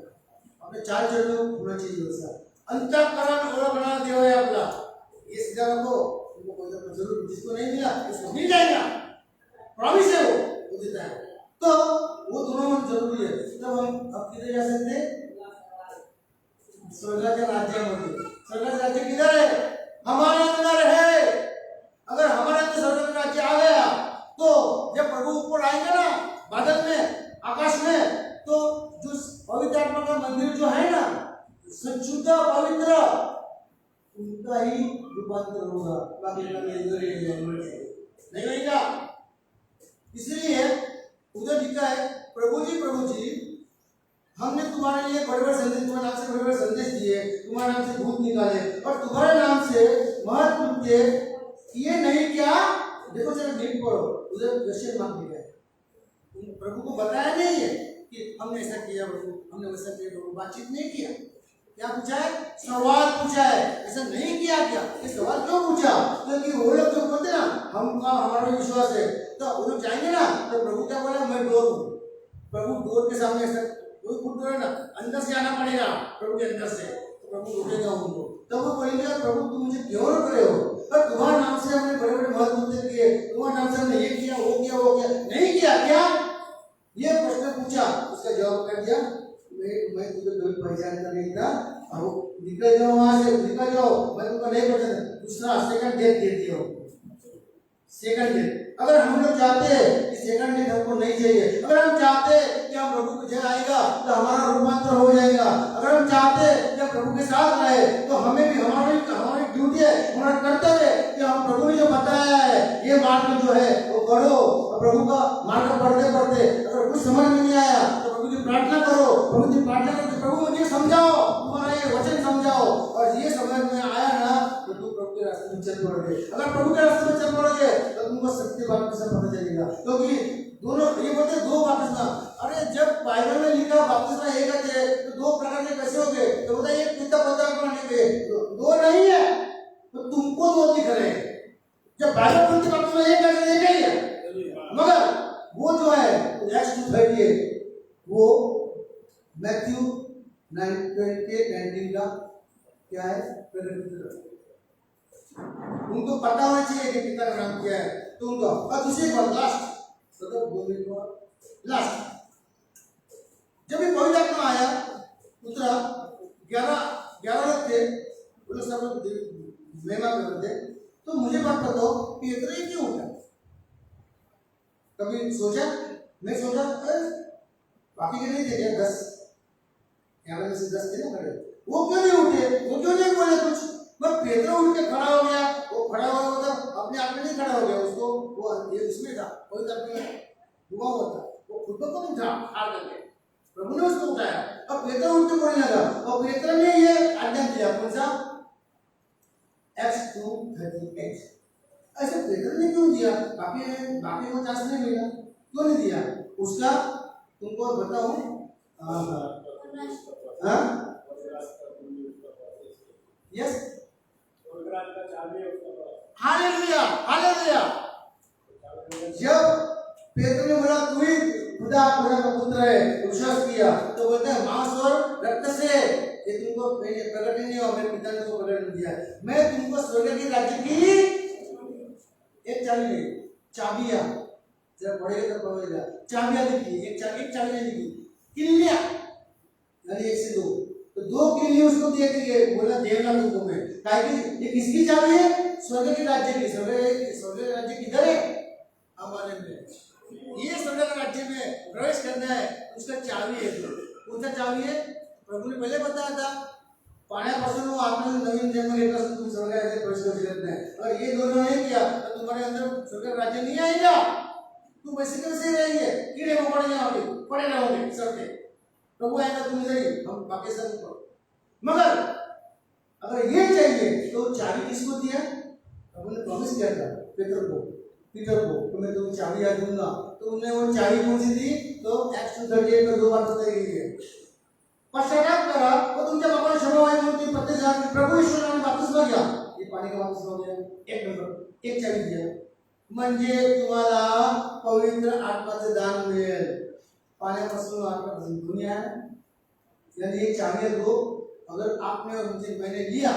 अपने चार चरणों होना चाहिए। वैसा अंतःकरण ओळखना देव है आपला। इस जगह को उनको कोई जरूर, जिसको नहीं मिला उसको मिल जाएगा, प्रॉमिस है वो देता है। तो वो दोनों में जरूरी है। तब हम अब किधर जा सकते हैं? स्वर्ग के राज्य में। स्वर्ग का राज्य किधर है? हमारे अंदर है। अगर हमारे अंदर स्वर्ग का राज्य आ गया तो जब प्रभु ऊपर आएंगे ना बादल में, आकाश में, तो जो पवित्र आत्मा का मंदिर जो है ना, शुद्ध पवित्र, उनका ही रूपांतर होगा। बाकी का नहीं होगा। इसलिए उधर लिखा है, प्रभु जी हमने तुम्हारे लिए बड़े-बड़े संदेश, तुम्हारे नाम से बड़े-बड़े संदेश दिए, तुम्हारे नाम से भूत निकाले और तुम्हारे नाम से महत्व के ये नहीं क्या? देखो जरा नीट पढ़ो, उधर क्वेश्चन मार्क दिया है। प्रभु को बताया नहीं है कि हमने ऐसा किया प्रभु, हमने वैसा किया प्रभु, बातचीत नहीं किया। क्या पूछा है? सवाल पूछा है, ऐसा नहीं किया क्या? ये सवाल क्यों पूछा? क्योंकि वो लोग जो बोलते ना हमका हमारा विश्वास है, तो वो लोग जाएंगे ना तो प्रभु क्या बोला? मैं डोर हूँ। प्रभु डोर के सामने ऐसा कोई खुद डोर है ना, अंदर से आना पड़ेगा प्रभु के अंदर से, तो प्रभु रोकेगा उनको। तब वो बोलेंगे प्रभु तुम मुझे क्यों रोक रहे हो? पर तुम्हारे नाम से हमने बड़े-बड़े महत्व किए, तुम्हारे नाम से हमने ये किया वो किया वो किया, नहीं किया क्या? ये प्रश्न पूछा, उसका जवाब कर दिया, मैं तुझे कभी पहचानता नहीं था, अब निकल जाओ वहां से, निकल जाओ, मैं तुमको नहीं पहचानता। दूसरा सेकंड डेट दे दिया, सेकंड डेट। अगर हम लोग चाहते हैं कि सेकंड डेट हमको नहीं चाहिए, अगर हम चाहते हैं कि हम प्रभु को जय आएगा तो हमारा रूपांतर हो जाएगा, अगर हम चाहते हैं कि प्रभु के साथ रहे तो हमें भी हमारी ड्यूटी है, हमारा कर्तव्य है कि हम प्रभु ने जो बताया है ये मार्ग जो है वो करो। प्रभु का मार्ग पढ़ते पढ़ते अगर कुछ समझ में नहीं आया तो प्रभु की प्रार्थना करो, प्रभु की प्रार्थना करके प्रभु मुझे समझाओ, तुम्हारा ये वचन समझाओ, और ये समझ में आया ना तो तुम प्रभु के रास्ते में चल पड़ोगे। अगर प्रभु के रास्ते में चल पड़ोगे तो तुमको सत्य बात से पता चलेगा। क्योंकि दोनों ये बोलते दो बपतिस्मा, अरे जब बाइबल में लिखा बपतिस्मा एक है तो दो प्रकार के कैसे हो गए? तो बताइए पिता पता करने के दो नहीं है तो तुमको दो दिख रहे हैं। जब बाइबल बोलती बपतिस्मा एक है एक ही है, मगर वो जो है एक्ट 2:38 वो मैथ्यू 9:19 का क्या है? उनको पता होना चाहिए कि पिता का नाम क्या है। तो उनको और दूसरी बात लास्ट जब ये पवित्र आत्मा आया उतरा, 11 लोग थे, वो लोग सब महिमा कर रहे थे। तो मुझे बात बताओ कि इतना ही क्यों उठा? कभी सोचा? मैं सोचा बाकी के नहीं थे क्या? 10 11 में से 10 थे ना खड़े, वो क्यों नहीं उठे? वो क्यों नहीं बोले कुछ? बस पेट्रो उठ के खड़ा हो गया। वो खड़ा हुआ मतलब अपने आप में नहीं खड़ा हो गया, उसको वो ये उसमें था, कोई तब में हुआ हुआ था, वो खुद को नहीं था हार करके, प्रभु ने उसको उठाया। अब पेट्रो उठ के बोलने लगा और पेट्रो ने ये आज्ञा दिया, कौन सा? एक्ट 2:38। ऐसे पेट्रो ने क्यों दिया? बाकी को चांस नहीं मिला, क्यों नहीं दिया? उसका तुमको बताऊं, यस हालेलुया हालेलुया। जब पेत्र ने बोला तू ही खुदा खुदा का पुत्र है, विश्वास किया, तो बोलता है मांस और रक्त से ये तुमको प्रकट नहीं हुआ, मेरे पिता ने तो प्रकट किया है। मैं तुमको स्वर्ग के राज्य की एक चाबियां, जब पढ़ेगा तब पढ़ेगा, चाबियां लिखी, एक चाबी नहीं लिखी, किलियां यानी 1 से 2, तो 2 किलियां उसको दिए थे, बोला देवना तुमको मैं, ताकि ये किसकी चाबी है? स्वर्ग के राज्य की। स्वर्ग के राज्य किधर है? हमारे में। ये स्वर्ग के राज्य में प्रवेश करना है, उसका चाबी है। कौन सा चाबी है? प्रभु ने पहले बताया था, पाण्यापासून आत्मा नवीन जन्म लेकर तुम स्वर्ग राज्य प्रवेश कर सकते हैं। और ये दोनों नहीं किया तो तुम्हारे अंदर स्वर्ग राज्य नहीं आएगा, तुम वैसे के वैसे रहेंगे, कीड़े मकोड़े जाओगे, पड़े रहोगे सब पे। प्रभु आएगा तुम इधर ही, हम पाकिस्तान को। मगर अगर ये चाहिए तो चाबी किसको दिया? प्रभु ने प्रॉमिस किया था पीटर को तो मैं तुम्हें चाबी आज दूंगा। तो उन्होंने वो चाबी कौन सी दी? तो एक्स 2:38 में 2 बार बताई गई है, पश्चाताप करा वो तुमच्या बापाला क्षमा व्हावी म्हणून ती पत्ते जा की प्रभु ईश्वराने बाप्तिस्मा घ्या। ये पाणी का बाप्तिस्मा घ्या, एक नंबर, एक चाबी दिया, म्हणजे तुम्हाला पवित्र आत्माचे दान मिळेल। पाण्यापासून आत्मापासून दुनिया यानी एक चाबी है दो, अगर आपने और मुझे मैंने लिया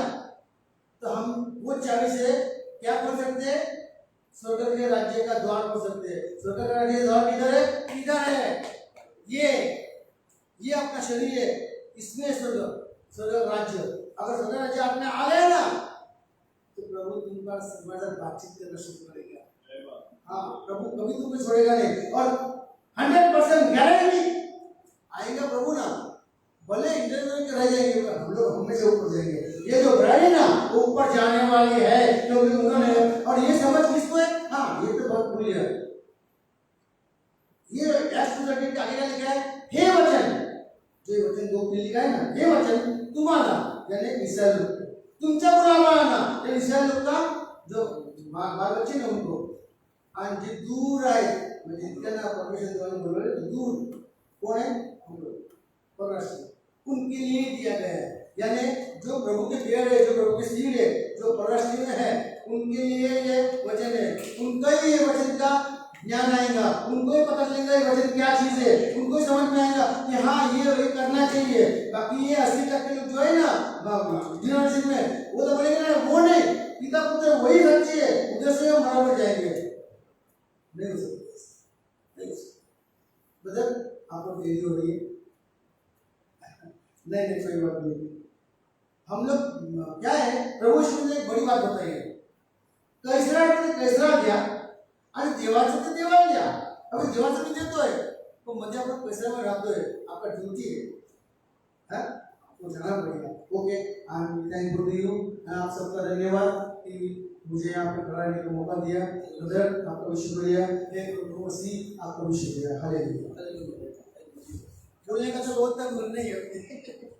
तो हम वो चाबी से क्या खोल सकते हैं? स्वर्ग के राज्य का द्वार खोल सकते हैं। स्वर्ग का राज्य का द्वार किधर है? इधर है। ये अपना शरीर है, इसमें स्वर्ग राज्य। अगर स्वर्ग राज्य आप में आ गया ना तो प्रभु तुमका समाज बातचीत करना शुरू करेगा। हाँ, प्रभु कभी तुम्हें छोड़ेगा नहीं, और 100% गारंटी आएगा प्रभु ना। भले इंटरव्यू के रह जाएंगे, हम लोग हमें से ऊपर जाएंगे। ये जो गाड़ी ना वो ऊपर जाने वाली है, क्योंकि उन्होंने, और ये समझ किसको है? हाँ, ये तो बहुत बुरी है। ये एक्स के आगे लिखा है हे वचन, जो वचन 2 में लिखा है ना, हे वचन तुम्हारा यानी इस्राएल लोग, तुमच्या मुलाला ना, ये इस्राएल लोग का जो बाल बच्चे ना उनको, और जो दूर आए, म्हणजे इनका ना परमेश्वर द्वारा बोल रहे हैं, दूर कौन है? हम लोग परराष्ट्र, उनके लिए दिया गया है। यानी जो प्रभु के पेड़ है, जो प्रभु के सीड है, जो परराष्ट्र में है, उनके लिए ये वचन है। उनका ही ये वचन का ज्ञान आएगा, उनको ही पता चलेगा ये वचन क्या चीज है, उनको ही समझ में आएगा कि हाँ ये करना चाहिए। बाकी ये 80% लोग जो है ना जनरेशन में, वो तो बोलेंगे ना वो नहीं, पिता पुत्र वही सच्ची है, उधर से हम बराबर जाएंगे। नहीं हो सकते, मतलब आपको देरी हो रही है। नहीं कोई बात नहीं। हम लोग क्या है, प्रभु यीशु ने एक बड़ी बात बताई है, कैसरा द्या आणि देवाचं ते देवाला द्या। अभी देवाचं मी देतोय, तो मध्ये आपण पैशावर राहतोय, आपका ड्यूटी है, आपको जाना पड़ेगा। Okay, I am thankful to you, आप सबका धन्यवाद कि मुझे यहाँ पे खड़ा रहने का मौका दिया। ब्रदर आपका भी शुक्रिया, प्रभु मसीह आपका भी शुक्रिया। हालेलुया। बोलने का तो बहुत तक नहीं है।